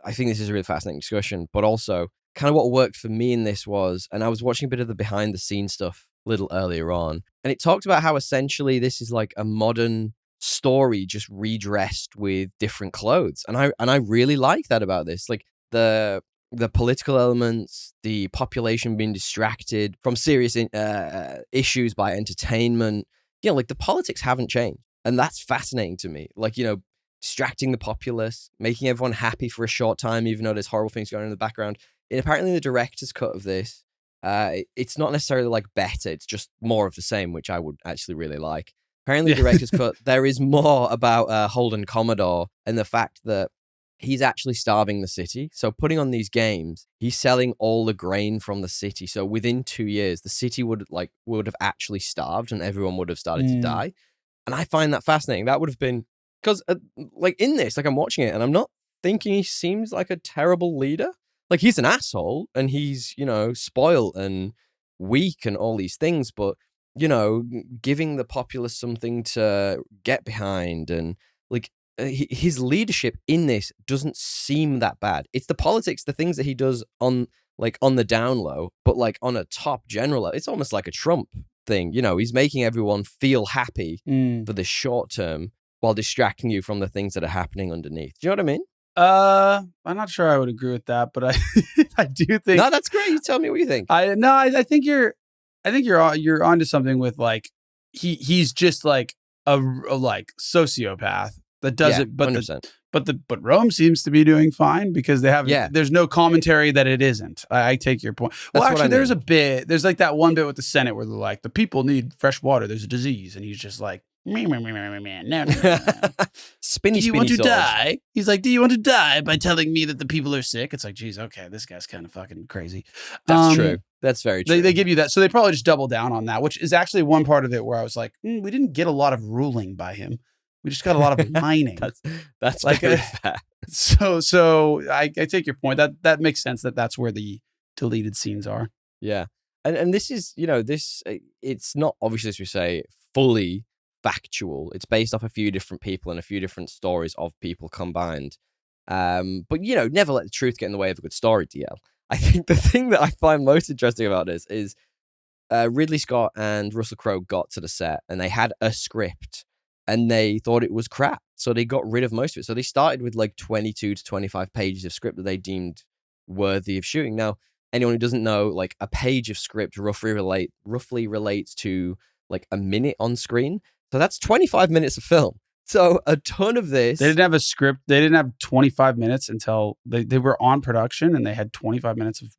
I think this is a really fascinating discussion, but also kind of what worked for me in this was, and I was watching a bit of the behind the scenes stuff a little earlier on, and it talked about how essentially this is like a modern story just redressed with different clothes. And I really like that about this. Like the political elements, the population being distracted from serious issues by entertainment. You know, like the politics haven't changed. And that's fascinating to me. Like, you know, distracting the populace, making everyone happy for a short time, even though there's horrible things going on in the background. And apparently the director's cut of this, it's not necessarily like better. It's just more of the same, which I would actually really like. Apparently the director's cut, there is more about Holden Commodore and the fact that he's actually starving the city. So putting on these games, he's selling all the grain from the city. So within 2 years, the city would have actually starved and everyone would have started to die. And I find that fascinating. That would have been, because like in this, like I'm watching it and I'm not thinking he seems like a terrible leader. Like he's an asshole and he's, you know, spoiled and weak and all these things, but you know, giving the populace something to get behind and like his leadership in this doesn't seem that bad. It's the politics, the things that he does on the down low, but like on a top general, it's almost like a Trump thing. You know, he's making everyone feel happy for the short term while distracting you from the things that are happening underneath. Do you know what I mean? I'm not sure I would agree with that, but I do think. No, that's great. You tell me what you think. I think you're onto something with like he's just like a like sociopath that does it, but Rome seems to be doing fine because they have there's no commentary that it isn't. I take your point. Well, actually, there's like that one bit with the Senate where they're like the people need fresh water. There's a disease, and he's just like. No. Spinny, do you want to die? He's like, do you want to die by telling me that the people are sick? It's like, geez, okay, this guy's kind of fucking crazy. That's true. That's very true. They give you that. So they probably just double down on that, which is actually one part of it where I was like, we didn't get a lot of ruling by him. We just got a lot of whining. that's like very fair. So I take your point. That makes sense that's where the deleted scenes are. Yeah. And this is, you know, it's not obviously, as we say, fully factual. It's based off a few different people and a few different stories of people combined. But never let the truth get in the way of a good story, DL. I think the thing that I find most interesting about this is Ridley Scott and Russel Crowe got to the set and they had a script and they thought it was crap. So they got rid of most of it. So they started with like 22 to 25 pages of script that they deemed worthy of shooting. Now, anyone who doesn't know, like a page of script roughly relates to like a minute on screen. So that's 25 minutes of film. So a ton of this. They didn't have a script. They didn't have 25 minutes until they were on production and they had 25 minutes of.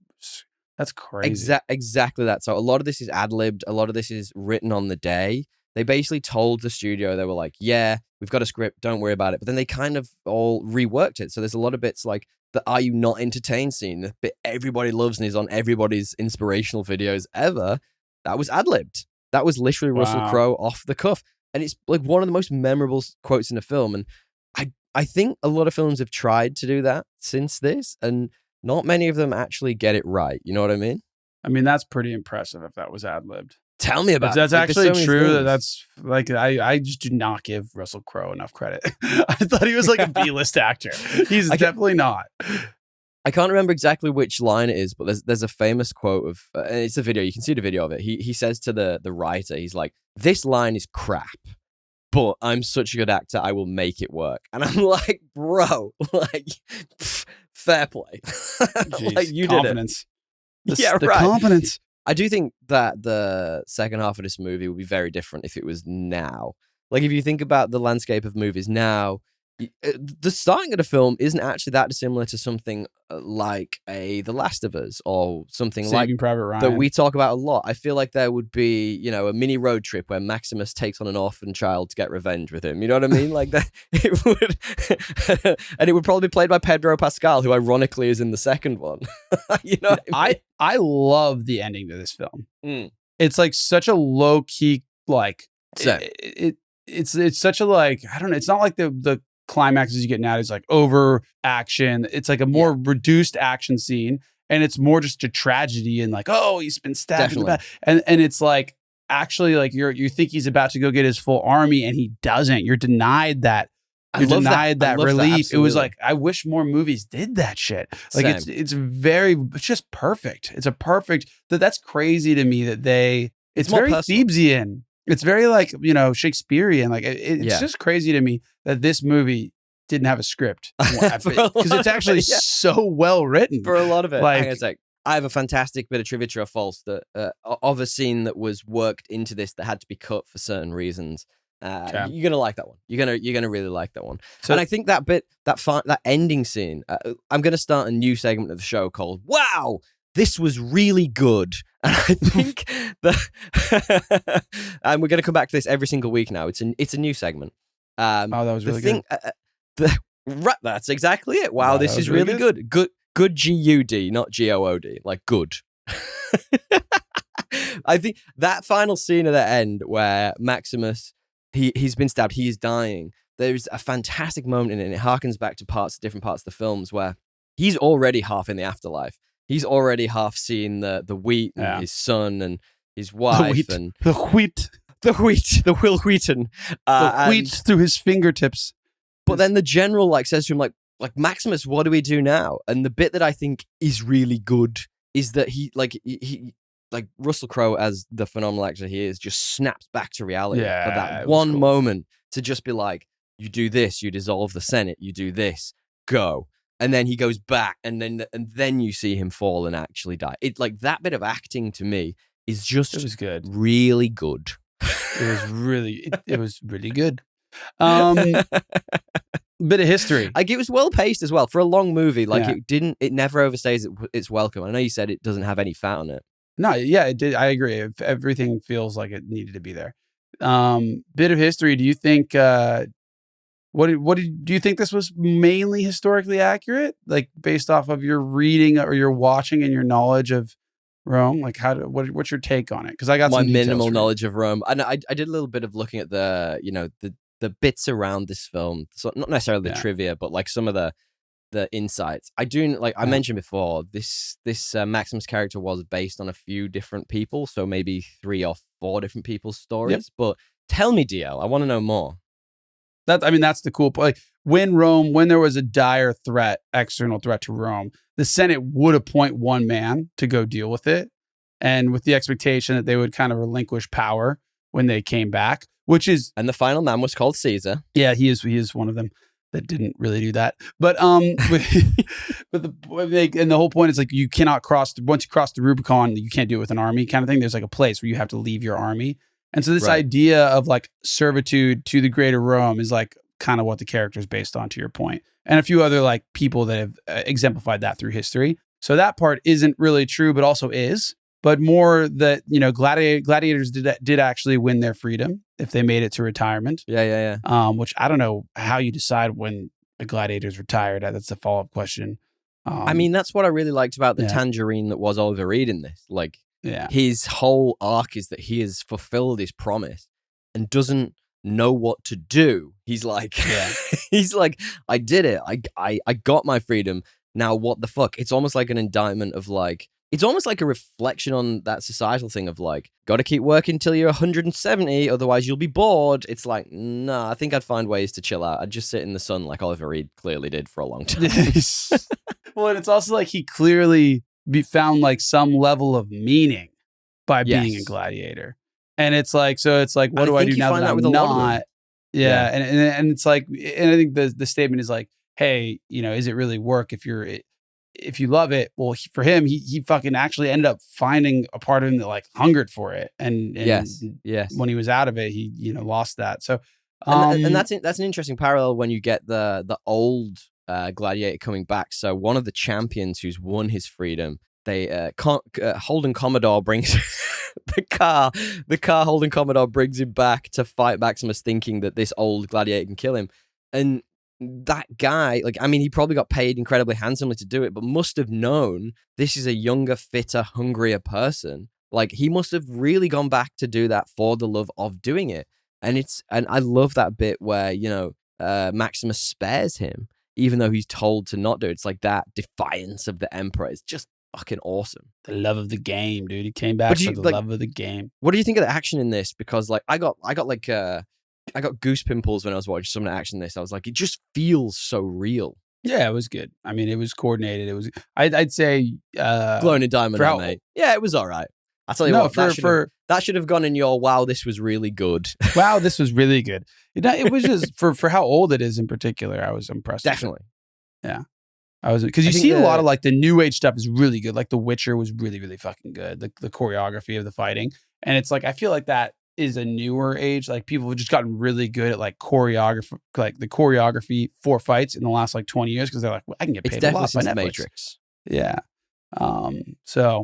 That's crazy. Exactly that. So a lot of this is ad-libbed. A lot of this is written on the day. They basically told the studio, they were like, yeah, we've got a script. Don't worry about it. But then they kind of all reworked it. So there's a lot of bits like the Are You Not Entertained scene, the bit everybody loves and is on everybody's inspirational videos ever. That was ad-libbed. That was literally Russel Crowe off the cuff. And it's like one of the most memorable quotes in the film. And I think a lot of films have tried to do that since this. And not many of them actually get it right. You know what I mean? I mean, that's pretty impressive if that was ad-libbed. Tell me about it. That's like, actually true. That's like, I just do not give Russel Crowe enough credit. I thought he was like a B-list actor. He's definitely not. I can't remember exactly which line it is, but there's a famous quote of, and it's a video. You can see the video of it. He says to the writer, he's like, "This line is crap, but I'm such a good actor, I will make it work." And I'm like, bro, like, fair play. Jeez, like you confidence. did it. The confidence. I do think that the second half of this movie would be very different if it was now. Like, if you think about the landscape of movies now, the starting of the film isn't actually that dissimilar to something like The Last of Us or something Saving Private Ryan that we talk about a lot. I feel like there would be, a mini road trip where Maximus takes on an orphan child to get revenge with him. You know what I mean? Like that, it would, and it would probably be played by Pedro Pascal, who ironically is in the second one. You know, what I mean? I love the ending to this film. It's like such a low key, like it's such a like, I don't know. It's not like the climaxes you get now is like over action. It's like a more reduced action scene, and it's more just a tragedy and like, oh, he's been stabbed in the back, and it's like actually like you think he's about to go get his full army and he doesn't. You're denied that. You're denied that relief. It was like, I wish more movies did that shit. Like it's just perfect. It's a perfect that's crazy to me that it's very Thebesian. It's very like, Shakespearean. Like it's just crazy to me that this movie didn't have a script because it's actually so well written for a lot of it. Like, hang on a sec. I have a fantastic bit of trivia, true or false, that of a scene that was worked into this that had to be cut for certain reasons. You're gonna like that one. You're gonna really like that one. So, and I think that bit, that ending scene, I'm gonna start a new segment of the show called "Wow, this was really good." And I think that, and we're gonna come back to this every single week now. It's a new segment. That was really good. That's exactly it. Wow, this is really good. Good GUD, not GOOD. Like good. I think that final scene at the end where Maximus, he's been stabbed, he is dying. There's a fantastic moment in it, and it harkens back to different parts of the films where he's already half in the afterlife. He's already half seen the wheat and his son and his wife and the wheat, Will Wheaton, the wheat through his fingertips. But then the general says to him like Maximus, what do we do now? And the bit that I think is really good is that he Russel Crowe, as the phenomenal actor he is, just snaps back to reality for that one moment to just be like, you do this, you dissolve the Senate, you do this, go. And then he goes back, and then you see him fall and actually die. It like that bit of acting to me is just really good. It was really good. Bit of history. Like it was well paced as well for a long movie. Like it never overstays its welcome. I know you said it doesn't have any fat on it. No, it did. I agree. Everything feels like it needed to be there. Bit of history. Do you think? Do you think this was mainly historically accurate, like based off of your reading or your watching and your knowledge of Rome? Like, what's your take on it? Because I got my some minimal knowledge of Rome, and I did a little bit of looking at the bits around this film, so not necessarily the trivia, but like some of the insights. I do I mentioned before. This Maximus character was based on a few different people, so maybe 3 or 4 different people's stories. Yep. But tell me, DL, I want to know more. That's the cool point. Like when there was a dire threat, external threat to Rome, the Senate would appoint one man to go deal with it. And with the expectation that they would kind of relinquish power when they came back, and the final man was called Caesar. Yeah, he is one of them that didn't really do that. But the whole point is like you cannot once you cross the Rubicon, you can't do it with an army kind of thing. There's like a place where you have to leave your army. And so this idea of like servitude to the greater Rome is like kind of what the character is based on, to your point. And a few other like people that have exemplified that through history. So that part isn't really true, but also is. But more that, gladiators did actually win their freedom if they made it to retirement. Yeah. Which I don't know how you decide when a gladiator's retired. That's a follow-up question. That's what I really liked about the tangerine that was Oliver Reed in this. Like, his whole arc is that he has fulfilled his promise and doesn't know what to do. He's like, he's like, I did it. I got my freedom. Now, what the fuck? It's almost like an indictment of like, it's almost like a reflection on that societal thing of like, got to keep working till you're 170, otherwise you'll be bored. It's like, nah, I think I'd find ways to chill out. I'd just sit in the sun like Oliver Reed clearly did for a long time. Well, and it's also like he clearly found like some level of meaning by being a gladiator. And it's like, what do I do now that I'm not? Yeah. And it's like, and I think the statement is like, hey, is it really work if you love it? Well, for him, he fucking actually ended up finding a part of him that like hungered for it. And yes. When he was out of it, he, lost that. So, and that's an interesting parallel when you get the old gladiator coming back. So one of the champions who's won his freedom, Holden Commodore brings the car Holden Commodore brings him back to fight Maximus, thinking that this old gladiator can kill him. And that guy, he probably got paid incredibly handsomely to do it, but must have known this is a younger, fitter, hungrier person. Like, he must have really gone back to do that for the love of doing it. And I love that bit where, Maximus spares him, even though he's told to not do it. It's like that defiance of the emperor is just fucking awesome. The love of the game, dude. He came back for the love of the game. What do you think of the action in this? Because I got goose pimples when I was watching some of the action in this. I was like, it just feels so real. Yeah, it was good. It was coordinated. It was, I'd say, glowing in diamond, mate. Yeah, it was all right. I'll tell you what, that should have gone in your, wow, this was really good. Wow, this was really good. It was just, for how old it is in particular, I was impressed. Definitely. Yeah. I was, because you see a lot of like the new age stuff is really good. Like The Witcher was really, really fucking good. The choreography of the fighting. And it's like, I feel like that is a newer age. Like, people have just gotten really good at like the choreography for fights in the last like 20 years, because they're like, well, I can get paid a lot by Netflix. Matrix. Yeah. Well,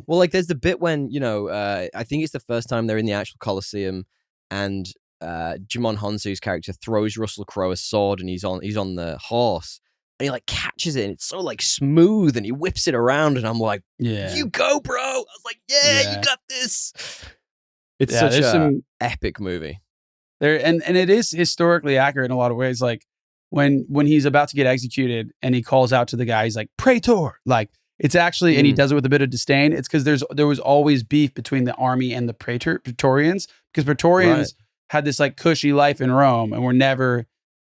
like, there's the bit when, I think it's the first time they're in the actual Colosseum, and Djimon Honsou's character throws Russel Crowe a sword, and he's on the horse, and he like catches it, and it's so like smooth, and he whips it around, and I'm like, you go, bro. I was like, you got this. It's such an epic movie. And it is historically accurate in a lot of ways. Like when he's about to get executed and he calls out to the guy, he's like, "Praetor!" Like, it's actually, and he does it with a bit of disdain. It's because there was always beef between the army and the Praetorians, because Praetorians had this like cushy life in Rome and were never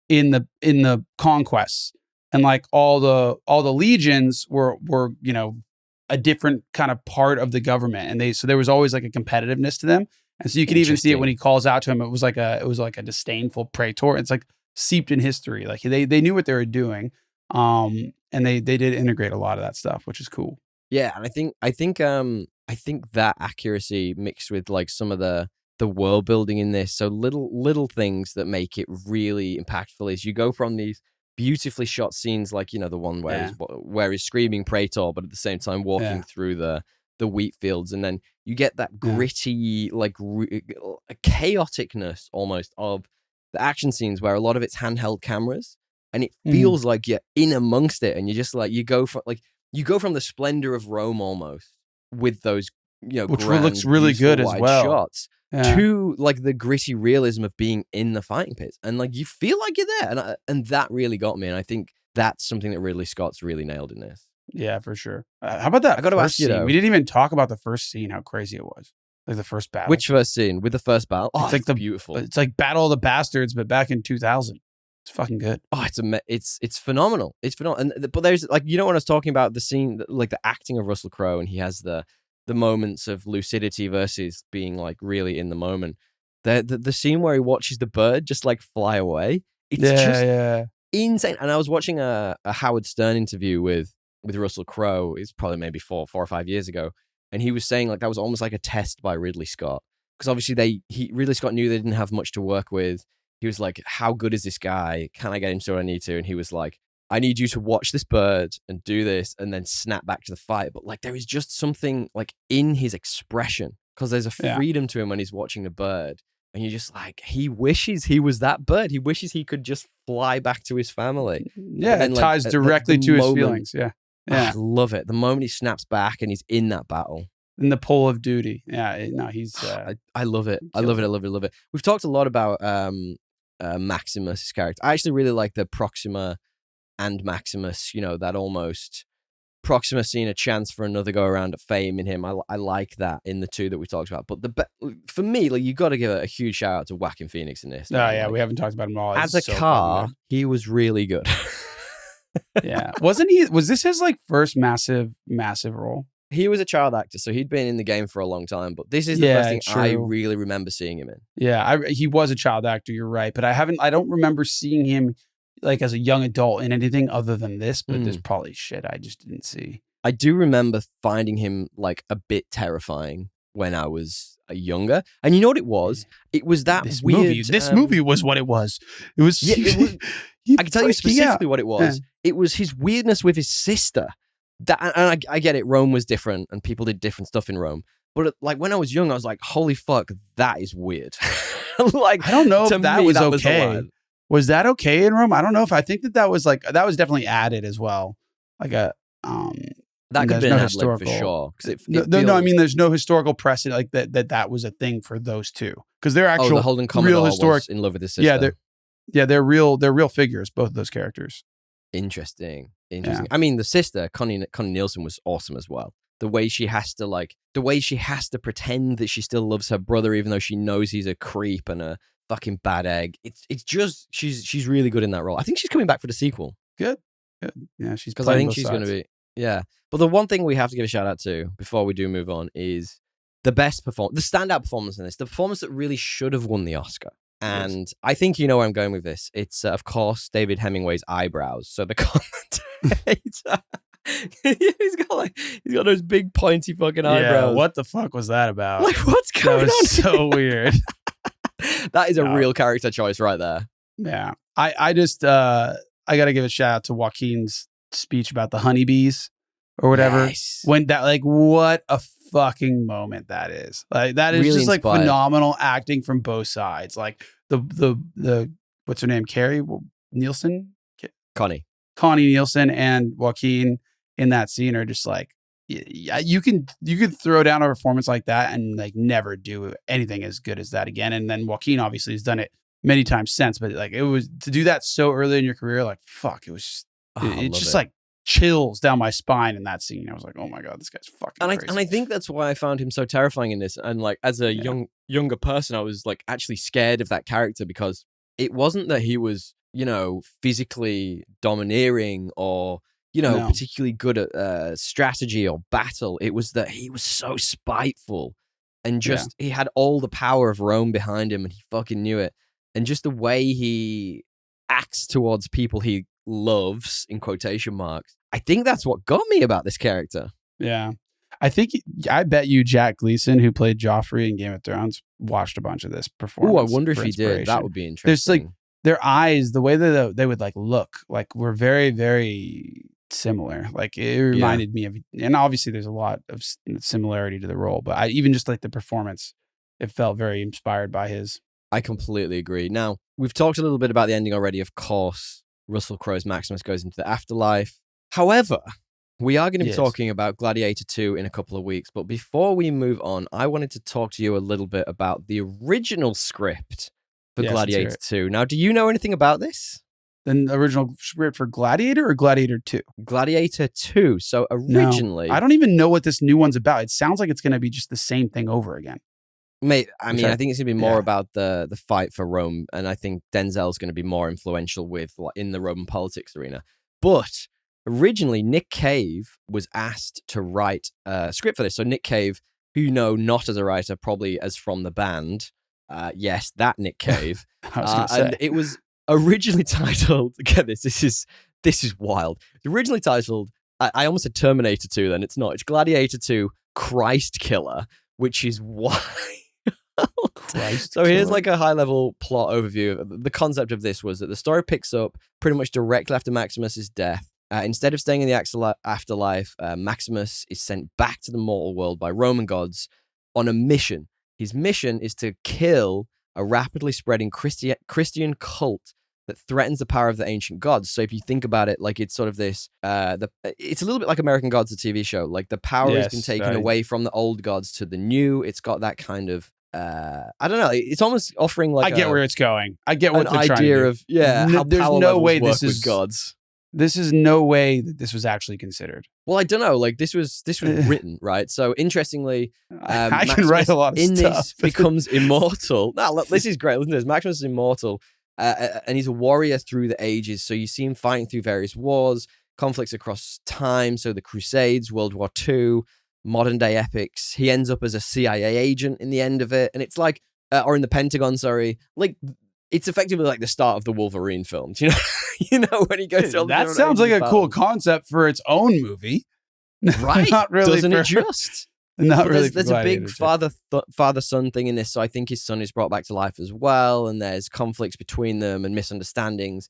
in the conquests, and like all the legions were a different kind of part of the government, and so there was always like a competitiveness to them. And so you could even see it when he calls out to him. It was like a disdainful praetor. It's like seeped in history. Like they knew what they were doing, and they did integrate a lot of that stuff, which is cool. Yeah, and I think that accuracy mixed with like some of the world building in this, so little things that make it really impactful, is you go from these beautifully shot scenes, like the one where he's screaming praetor, but at the same time walking through the wheat fields, and then you get that gritty, like chaoticness almost of the action scenes, where a lot of it's handheld cameras, and it feels like you're in amongst it, and you're just like, you go from the splendor of Rome almost with those which grand, looks really good as well, shots. To like the gritty realism of being in the fighting pits, and like you feel like you're there, and that really got me. And I think that's something that Ridley Scott's really nailed in this. Yeah, for sure. How about that? I got to ask you though. We didn't even talk about the first scene. How crazy it was! Like the first battle. Which first scene? With the first battle? Oh, it's like beautiful. It's like Battle of the Bastards, but back in 2000. It's fucking good. Oh, it's phenomenal. It's phenomenal. But there's like, when I was talking about the scene, like the acting of Russel Crowe, and he has the moments of lucidity versus being like really in the moment. The scene where he watches the bird just like fly away. It's just insane. And I was watching a Howard Stern interview with Russel Crowe. It's probably maybe 4 or 5 years ago, and he was saying like that was almost like a test by Ridley Scott, because obviously Ridley Scott knew they didn't have much to work with. He was like, how good is this guy? Can I get him to what I need to? And he was like, I need you to watch this bird and do this and then snap back to the fight. But like, there is just something like in his expression, because there's a freedom to him when he's watching the bird. And you're just like, he wishes he was that bird. He wishes he could just fly back to his family. Yeah, then, it ties directly to his feelings. Yeah. I love it. The moment he snaps back and he's in that battle. In the pull of duty. Yeah, no, he's... I love it. I love it. We've talked a lot about Maximus' character. I actually really like the Proxima and Maximus, that almost... Proxima seeing a chance for another go around at fame in him. I like that in the two that we talked about. But for me, like, you got to give a huge shout out to Joaquin Phoenix in this. Oh yeah, like, we haven't talked about him at all. As a car, he was really good. Yeah, wasn't he? Was this his like first massive role? He was a child actor, so he'd been in the game for a long time. But this is the first thing I really remember seeing him in. Yeah, he was a child actor. You're right, but I don't remember seeing him like as a young adult in anything other than this, but there's probably shit I just didn't see. I do remember finding him like a bit terrifying when I was younger. And you know what it was? It was that this weird... movie. This movie was what it was. It was... Yeah, I can tell you specifically what it was. Yeah. It was his weirdness with his sister. And I get it, Rome was different and people did different stuff in Rome. But like when I was young, I was like, holy fuck, that is weird. Like, I don't know if that was okay. Was that okay in Rome? I don't know if I think that was like, that was definitely added as well. Like a, that could have been historical for sure. No, I mean, there's no historical precedent like that was a thing for those two. Because they're actual the Holden Commodore real historic was in love with his sister. They're real figures, both of those characters. Interesting. Yeah. I mean, the sister, Connie Nielsen, was awesome as well. The way she has to pretend that she still loves her brother, even though she knows he's a creep and a fucking bad egg. It's just she's really good in that role. I think she's coming back for the sequel. Good. Yeah, because I think she's going to be. Yeah, but the one thing we have to give a shout out to before we do move on is the best performance, the standout performance in this, the performance that really should have won the Oscar. And I think you know where I'm going with this. It's of course David Hemingway's eyebrows. So the commentator. he's got those big pointy fucking eyebrows. Yeah, what the fuck was that about? Like, what's going on? That was so weird. That is a real character choice right there. Yeah. I just I gotta give a shout out to Joaquin's speech about the honeybees or whatever. Yes. When that, like, what a fucking moment that is. Like, that is really just inspired. Like phenomenal acting from both sides. Like the what's her name? Carrie Nielsen? Connie Nielsen and Joaquin in that scene are just like, you could throw down a performance like that and like never do anything as good as that again. And then Joaquin obviously has done it many times since, but like it was to do that so early in your career, like fuck, it was just, it's just like chills down my spine in that scene. I was like, oh my god, this guy's fucking crazy. And I think that's why I found him so terrifying in this. And like as a younger person, I was like actually scared of that character because it wasn't that he was, physically domineering or particularly good at strategy or battle. It was that he was so spiteful and just he had all the power of Rome behind him and he fucking knew it. And just the way he acts towards people he loves, in quotation marks, I think that's what got me about this character. Yeah. I bet you Jack Gleason, who played Joffrey in Game of Thrones, watched a bunch of this performance. Oh, I wonder if he did. That would be interesting. There's like their eyes, the way that they would like look, like were very, very similar. Like it reminded me of, and obviously there's a lot of similarity to the role, but even just like the performance, it felt very inspired by his. I completely agree. Now, we've talked a little bit about the ending already. Of course, Russel Crowe's Maximus goes into the afterlife. However, we are going to be talking about Gladiator 2 in a couple of weeks. But before we move on, I wanted to talk to you a little bit about the original script for Gladiator 2. Now, do you know anything about this? The original script for Gladiator or Gladiator 2? Gladiator 2. So originally... No, I don't even know what this new one's about. It sounds like it's going to be just the same thing over again. Mate, I mean, I think it's going to be more about the fight for Rome, and I think Denzel's going to be more influential in the Roman politics arena. But originally, Nick Cave was asked to write a script for this. So Nick Cave, who you know not as a writer, probably as from the band. Yes, that Nick Cave. I was going to say. And it was originally titled, get this, this is wild. It's originally titled, I almost said Terminator 2 then, it's not. It's Gladiator 2 Christ Killer, which is why... So here's like a high-level plot overview. The concept of this was that the story picks up pretty much directly after Maximus's death. Instead of staying in the afterlife, Maximus is sent back to the mortal world by Roman gods on a mission. His mission is to kill a rapidly spreading Christian cult that threatens the power of the ancient gods. So if you think about it, like it's sort of this, it's a little bit like American Gods, the TV show. Like the power has been taken away from the old gods to the new. It's got that kind of, I don't know. It's almost offering like I get where it's going. I get what an they're trying idea to do. of how there's power no levels way work this is with gods. This is no way that this was actually considered. Well, I don't know. Like this was written, right? So interestingly, I can write a lot of in stuff. This becomes immortal. Now, look, this is great. Listen to this. Maximus is immortal, and he's a warrior through the ages. So you see him fighting through various wars, conflicts across time. So the Crusades, World War II, modern day epics. He ends up as a CIA agent in the end of it, and it's like, or in the Pentagon. Sorry, like. It's effectively like the start of the Wolverine films, you know. You know when he goes. That sounds like a cool concept for its own movie, right? Not really. Doesn't it just? Not but really. There's a big father-son thing in this, so I think his son is brought back to life as well, and there's conflicts between them and misunderstandings.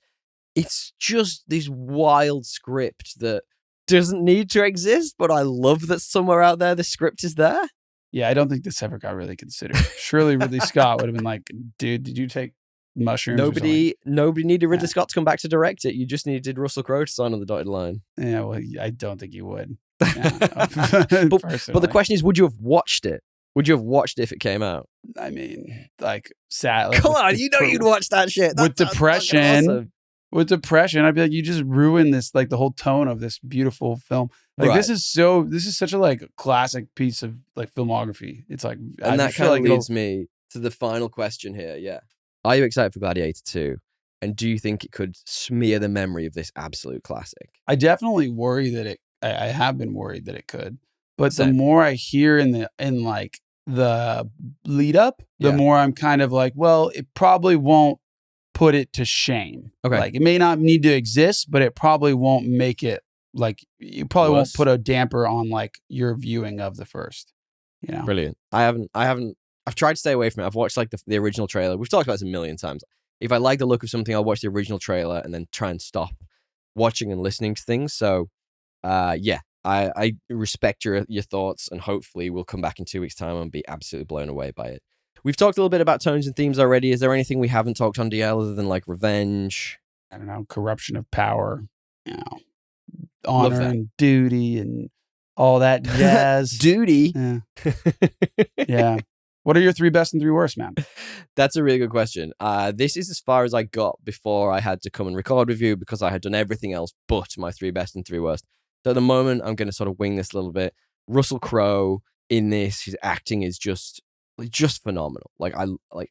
It's just this wild script that doesn't need to exist, but I love that somewhere out there the script is there. Yeah, I don't think this ever got really considered. Surely Ridley Scott would have been like, "Dude, did you take mushrooms?" Nobody needed Ridley Scott to come back to direct it. You just needed Russel Crowe to sign on the dotted line. Yeah, well, I don't think you would. Yeah. but the question is, would you have watched it? Would you have watched it if it came out? I mean, like, sad. Like, come on, you know you'd watch that shit. With depression, awesome. With depression, I'd be like, you just ruined this, like the whole tone of this beautiful film. Like, this is such a like classic piece of like filmography. It's like, and that kind of leads me to the final question here. Yeah. Are you excited for Gladiator 2? And do you think it could smear the memory of this absolute classic? I definitely worry that I have been worried that it could. But Same. the more I hear in like the lead up, the more I'm kind of like, well, it probably won't put it to shame. Okay. Like it may not need to exist, but it probably won't make it like, you probably won't put a damper on like your viewing of the first. You know? Brilliant. I've tried to stay away from it. I've watched like the original trailer. We've talked about this a million times. If I like the look of something, I'll watch the original trailer and then try and stop watching and listening to things. So, I respect your thoughts, and hopefully we'll come back in 2 weeks' time and be absolutely blown away by it. We've talked a little bit about tones and themes already. Is there anything we haven't talked on, DL, other than like revenge? I don't know, corruption of power, you know, honor and duty and all that jazz. Duty? Yeah. Yeah. What are your 3 best and 3 worst, man? That's a really good question. This is as far as I got before I had to come and record with you, because I had done everything else but my 3 best and 3 worst. So at the moment, I'm going to sort of wing this a little bit. Russel Crowe in this, his acting is just phenomenal. Like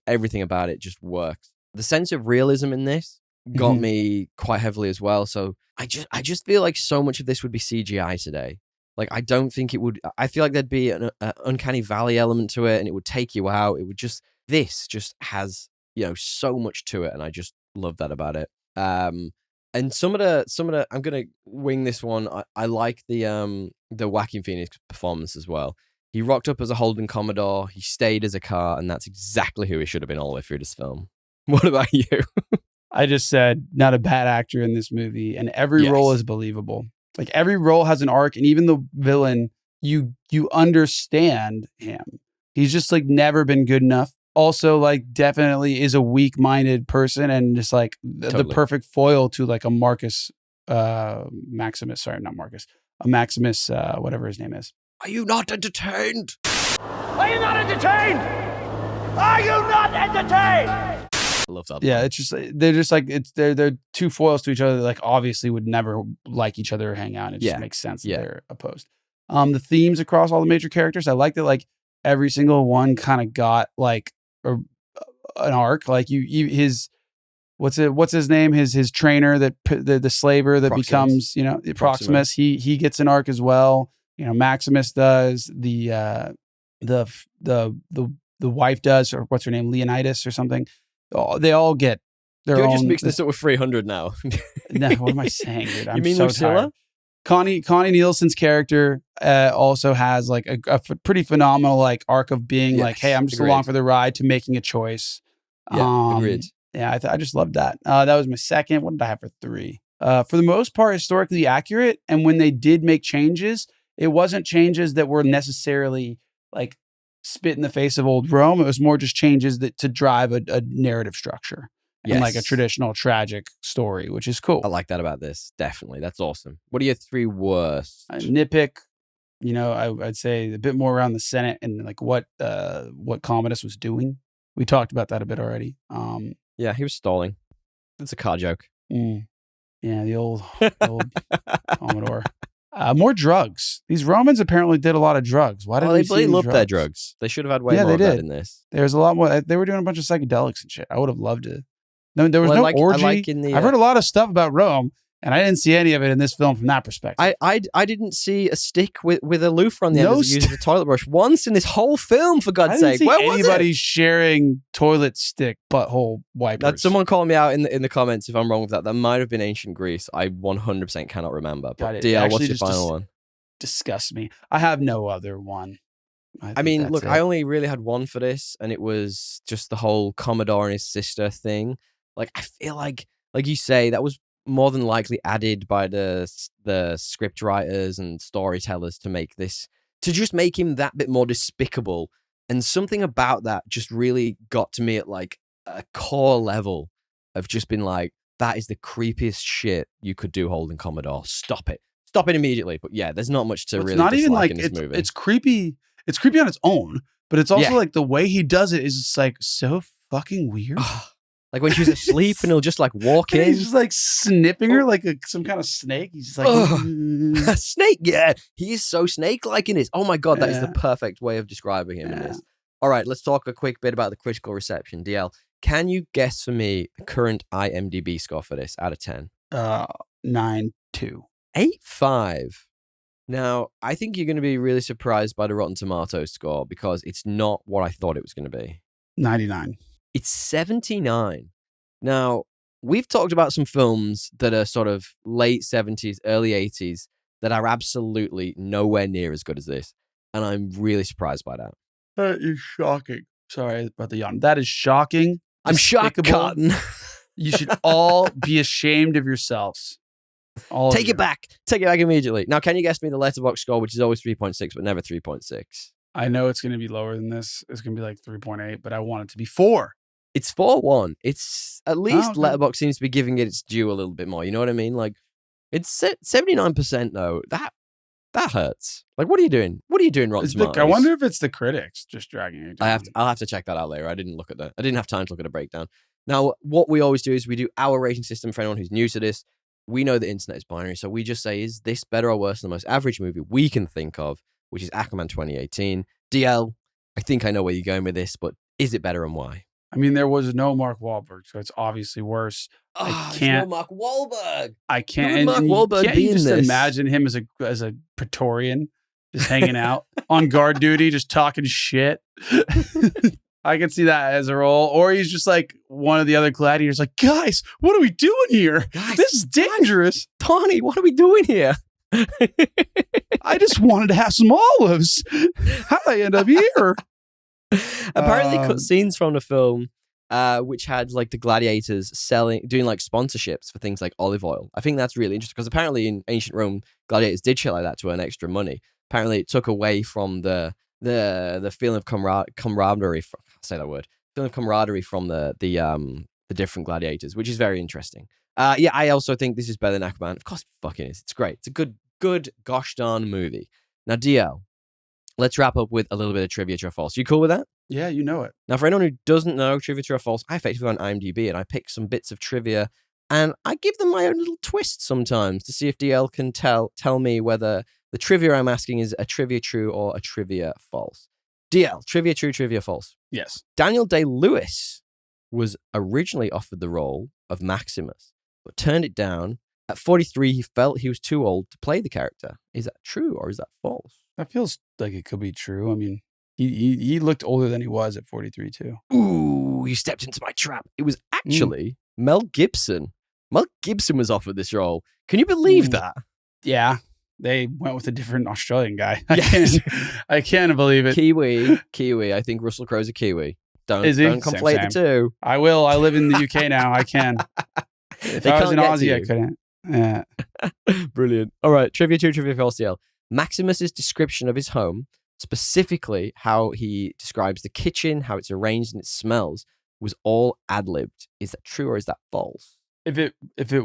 everything about it just works. The sense of realism in this got me quite heavily as well. So I just feel like so much of this would be CGI today. Like, I don't think it would. I feel like there'd be an uncanny valley element to it, and it would take you out. It would this just has, you know, so much to it, and I just love that about it. And some of the, I'm gonna wing this one. I like the Joaquin Phoenix performance as well. He rocked up as a Holden Commodore. He stayed as a car, and that's exactly who he should have been all the way through this film. What about you? I just said, not a bad actor in this movie, and every role is believable. Like every role has an arc, and even the villain, you understand him. He's just like never been good enough. Also, like definitely is a weak-minded person, and just like the perfect foil to like a Maximus, whatever his name is. Are you not entertained? Are you not entertained? Are you not entertained? I love that. Yeah, it's just they're just like they're 2 foils to each other that like obviously would never like each other or hang out. And it just makes sense that they're opposed. The themes across all the major characters, I like that. Like every single one kind of got like an arc. Like his what's his name? His trainer the slaver that becomes Proximus. He gets an arc as well. Maximus does. The wife does, or what's her name, Leonidas or something. They all get their own. You just mixed this up with 300 now. No, what am I saying, dude? You mean so Lucilla? Tired. Connie Nielsen's character also has like a pretty phenomenal like arc of being like, hey, I'm just along for the ride to making a choice. Yeah, agreed. Yeah, I just loved that. That was my second. What did I have for 3? For the most part, historically accurate. And when they did make changes, it wasn't changes that were necessarily like spit in the face of old Rome. It was more just changes to drive a narrative structure and like a traditional tragic story, which is cool. I like that about this. Definitely. That's awesome. What are your 3 worst? Nitpick, I'd say a bit more around the Senate and like what Commodus was doing. We talked about that a bit already. Yeah, he was stalling. It's a car joke. Yeah, the old Commodore. More drugs. These Romans apparently did a lot of drugs. Why did they loved their drugs? They should have had way more of that in this. There's a lot more. They were doing a bunch of psychedelics and shit. I would have loved to. No, there was no orgy. I've heard a lot of stuff about Rome, and I didn't see any of it in this film from that perspective. I didn't see a stick with a loofah on the end as using a toilet brush once in this whole film, for God's sake. Where was anybody sharing toilet stick butthole wipers? Someone called me out in the comments if I'm wrong with that. That might have been ancient Greece. I 100% cannot remember. But DL, what's your final one? Disgusts me. I have no other one. I mean, look, I only really had one for this, and it was just the whole Commodore and his sister thing. Like, I feel like you say, that was more than likely added by the script writers and storytellers to just make him that bit more despicable. And something about that just really got to me at like a core level of just being like, that is the creepiest shit you could do holding Commodore. Stop it immediately. But yeah, there's not much to really not even like in this movie. It's creepy on its own, but it's also like the way he does it is just like so fucking weird. Like when she's asleep and he'll just like walk in. He's just like snipping her like some kind of snake. He's just like, snake. Yeah. He is so snake-like in this. Oh my God. That is the perfect way of describing him in this. All right. Let's talk a quick bit about the critical reception. DL, can you guess for me the current IMDb score for this out of 10? 9.2. 8.5. Now, I think you're going to be really surprised by the Rotten Tomatoes score because it's not what I thought it was going to be. 99. It's 79. Now, we've talked about some films that are sort of late 70s, early 80s that are absolutely nowhere near as good as this. And I'm really surprised by that. That is shocking. Sorry about the yawn. That is shocking. I'm shocked, Cotton. You should all be ashamed of yourselves. Take it back. Take it back immediately. Now, can you guess me the Letterboxd score, which is always 3.6, but never 3.6? I know it's going to be lower than this. It's going to be like 3.8, but I want it to be 4. It's 4.1. It's at least Letterboxd seems to be giving it its due a little bit more. You know what I mean? Like, it's 79% though. That hurts. Like, what are you doing? What are you doing, Rotten Tomatoes? I wonder if it's the critics just dragging it down. I'll have to check that out later. I didn't look at that. I didn't have time to look at a breakdown. Now, what we always do is we do our rating system for anyone who's new to this. We know the internet is binary, so we just say, is this better or worse than the most average movie we can think of, which is Aquaman 2018. DL, I think I know where you're going with this, but is it better and why? I mean, there was no Mark Wahlberg, so it's obviously worse. I can't. No Mark Wahlberg. I can't. Mark Wahlberg can't you just imagine him as a Praetorian, just hanging out on guard duty, just talking shit? I can see that as a role. Or he's just like one of the other gladiators, like, guys, what are we doing here? Guys, this is dangerous. Tawny, what are we doing here? I just wanted to have some olives. How'd I end up here? Apparently cut scenes from the film which had like the gladiators doing like sponsorships for things like olive oil. I think that's really interesting because apparently in ancient Rome, gladiators did shit like that to earn extra money. Apparently it took away from the feeling of camaraderie. Feeling of camaraderie from the different gladiators, which is very interesting. Yeah, I also think this is better than Aquaman. Of course, it fucking is. It's great. It's a good gosh darn movie. Now, DL, let's wrap up with a little bit of trivia, true or false. You cool with that? Yeah, you know it. Now, for anyone who doesn't know trivia, true or false, I effectively go on IMDb and I pick some bits of trivia and I give them my own little twist sometimes to see if DL can tell me whether the trivia I'm asking is a trivia true or a trivia false. DL, trivia true, trivia false. Yes. Daniel Day-Lewis was originally offered the role of Maximus, but turned it down. At 43, he felt he was too old to play the character. Is that true or is that false? That feels like it could be true. I mean, he looked older than he was at 43 too. Ooh, you stepped into my trap. It was actually Mel Gibson. Mel Gibson was offered this role. Can you believe that? Yeah. They went with a different Australian guy. Yes. I can't believe it. Kiwi. I think Russel Crowe's a Kiwi. Don't conflate the two. I will. I live in the UK now. I can. If I was in Aussie, I couldn't. Yeah. Brilliant. All right. Trivia true, trivia false, DL. Maximus's description of his home, specifically how he describes the kitchen, how it's arranged and it smells, was all ad-libbed. Is that true or is that false? If it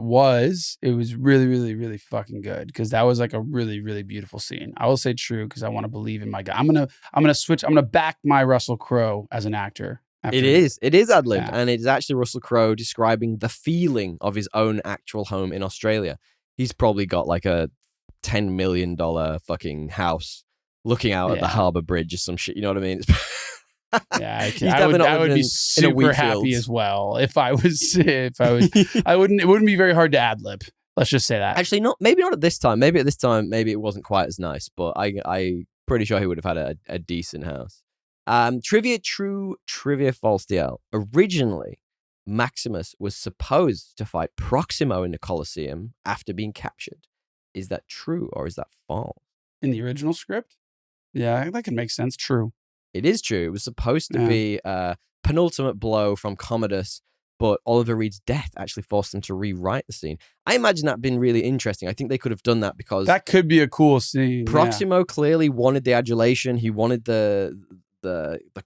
was really, really, really fucking good, because that was like a really, really beautiful scene. I will say true because I want to believe in my guy. I'm gonna switch. I'm gonna back my Russel Crowe as an actor. It is ad-libbed, and it's actually Russel Crowe describing the feeling of his own actual home in Australia. He's probably got like a $10 million fucking house looking out at the Harbour Bridge or some shit. You know what I mean? Yeah, I would be super happy as well if I was. I wouldn't. It wouldn't be very hard to ad lib. Let's just say that. Actually, maybe not at this time. Maybe at this time, maybe it wasn't quite as nice. But I pretty sure he would have had a decent house. Trivia true, trivia false, DL. Originally, Maximus was supposed to fight Proximo in the Colosseum after being captured. Is that true or is that false? In the original script? Yeah, that can make sense. True. It is true. It was supposed to be a penultimate blow from Commodus, but Oliver Reed's death actually forced them to rewrite the scene. I imagine that been really interesting. I think they could have done that because that could be a cool scene. Proximo clearly wanted the adulation. He wanted the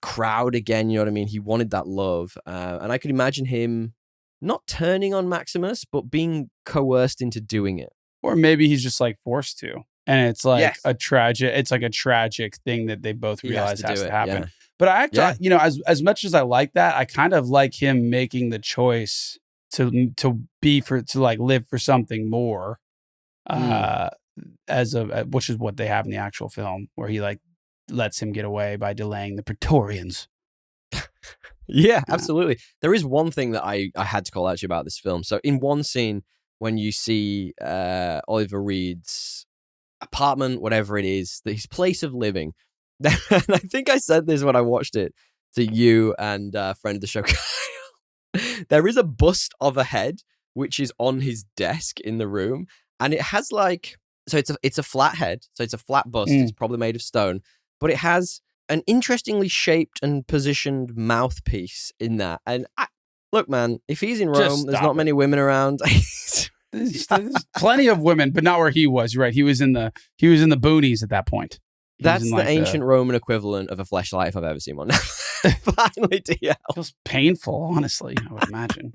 crowd again. You know what I mean? He wanted that love, and I could imagine him not turning on Maximus, but being coerced into doing it. Or maybe he's just like forced to. And it's like a tragic thing that they both realize has to happen. Yeah. But I actually, as much as I like that, I kind of like him making the choice to live for something more, which is what they have in the actual film, where he like lets him get away by delaying the Praetorians. Yeah, absolutely. There is one thing that I had to call out to you about this film. So in one scene, when you see Oliver Reed's apartment, whatever it is, his place of living. And I think I said this when I watched it to you and a friend of the show, Kyle. There is a bust of a head which is on his desk in the room, and it has it's a flat head, so it's a flat bust. It's probably made of stone, but it has an interestingly shaped and positioned mouthpiece in that. And look, man, if he's in Rome, there's not many women around. There's plenty of women, but not where he was. You're right. He was in the boonies at that point. That's the ancient Roman equivalent of a fleshlight if I've ever seen one. Finally, DL. It feels painful, honestly. I would imagine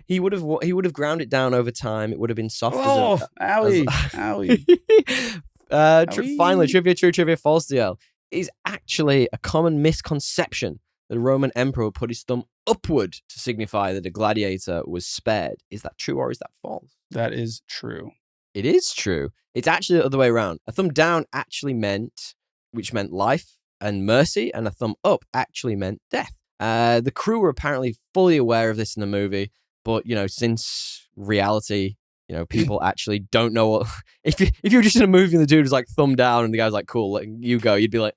he would have ground it down over time. It would have been soft. Owie. Finally, trivia true, trivia false, DL. Is actually a common misconception that the Roman emperor put his thumb upward to signify that a gladiator was spared. Is that true or is that false? That is true. It is true. It's actually the other way around. A thumb down which meant life and mercy, and a thumb up actually meant death. The crew were apparently fully aware of this in the movie, but since reality, people actually don't know what. If you're just in a movie and the dude is like thumb down and the guy's like, cool, let you go, you'd be like,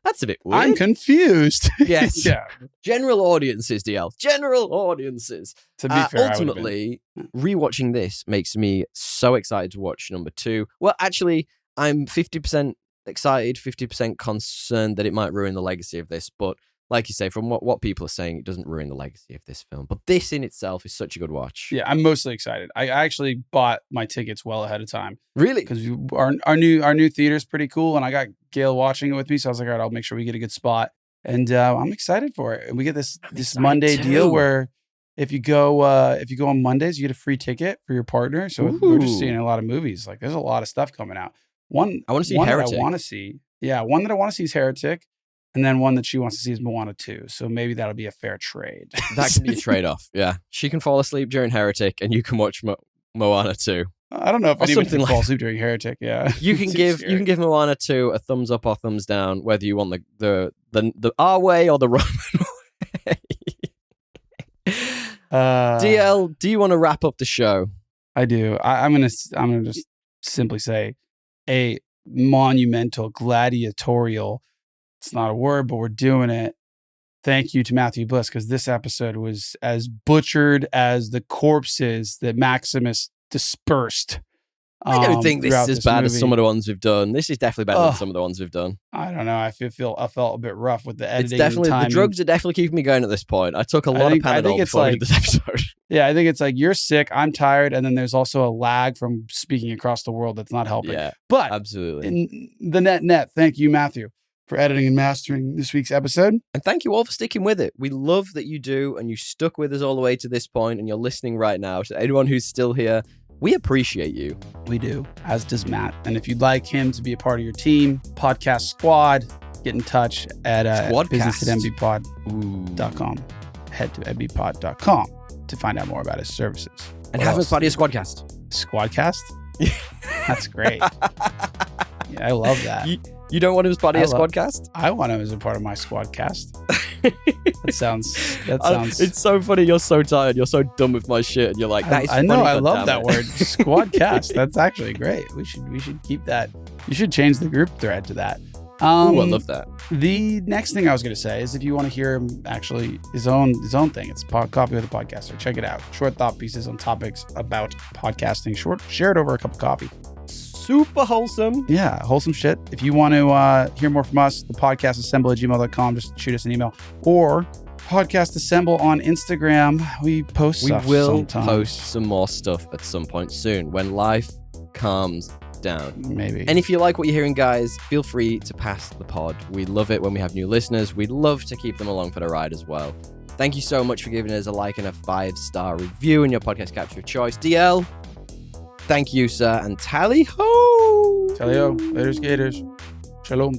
that's a bit weird. I'm confused. Yes. Yeah. General audiences, DL. General audiences. To be fair, ultimately, rewatching this makes me so excited to watch number 2. Well, actually, I'm 50% excited, 50% concerned that it might ruin the legacy of this. But like you say, from what people are saying, it doesn't ruin the legacy of this film. But this in itself is such a good watch. Yeah, I'm mostly excited. I actually bought my tickets well ahead of time. Really? Because our new theater is pretty cool, and I got Gail watching it with me, so I was like, all right, I'll make sure we get a good spot. And I'm excited for it. And we get this Monday deal where if you go on Mondays, you get a free ticket for your partner. So we're just seeing a lot of movies. Like, there's a lot of stuff coming out. One I want to see Heretic. That I want to see. Yeah, one that I want to see is Heretic. And then one that she wants to see is Moana 2. So maybe that'll be a fair trade. That can be a trade-off, yeah. She can fall asleep during Heretic, and you can watch Moana 2. I don't know if Or anyone something can fall like asleep during Heretic. Yeah, You can give Moana 2 a thumbs up or thumbs down, whether you want the our way or the Roman way. DL, do you want to wrap up the show? I do. I'm gonna just simply say a monumental gladiatorial. It's not a word, but we're doing it. Thank you to Matthew Bliss, because this episode was as butchered as the corpses that Maximus dispersed. I don't think this is as bad movie. as some of the ones we've done. This is definitely better than some of the ones we've done. I don't know. I felt a bit rough with the editing. It's definitely the drugs are definitely keeping me going at this point. I took a lot of Panadol before I did this episode. Yeah, I think it's like you're sick, I'm tired, and then there's also a lag from speaking across the world that's not helping. Yeah, but absolutely. In the net, thank you, Matthew, for editing and mastering this week's episode. And thank you all for sticking with it. We love that you do, and you stuck with us all the way to this point, and you're listening right now. So anyone who's still here, we appreciate you. We do, as does Matt. And if you'd like him to be a part of your team, podcast squad, get in touch at business@mbpod.com. Head to mbpod.com to find out more about his services. And have him as part of your Squadcast. Squadcast? That's great. Yeah, I love that. You don't want him as part of your Squadcast? I want him as a part of my Squadcast. That sounds. It's so funny. You're so tired. You're so done with my shit. And you're like, that is funny. I know. I love that word. Squadcast. That's actually great. We should keep that. You should change the group thread to that. I love that. The next thing I was going to say is if you want to hear him actually his own thing, it's Coffee with a Podcaster. Check it out. Short thought pieces on topics about podcasting. Shared over a cup of coffee. Super wholesome. Yeah, wholesome shit. If you want to hear more from us, the podcast assemble@gmail.com. Just shoot us an email. Or podcast assemble on Instagram. We post stuff. We will sometimes. post some more stuff at some point soon when life calms down. Maybe. And if you like what you're hearing, guys, feel free to pass the pod. We love it when we have new listeners. We'd love to keep them along for the ride as well. Thank you so much for giving us a like and a 5-star review in your podcast capture of choice. DL, thank you, sir, and tally ho! Tally ho. Later, skaters. Shalom.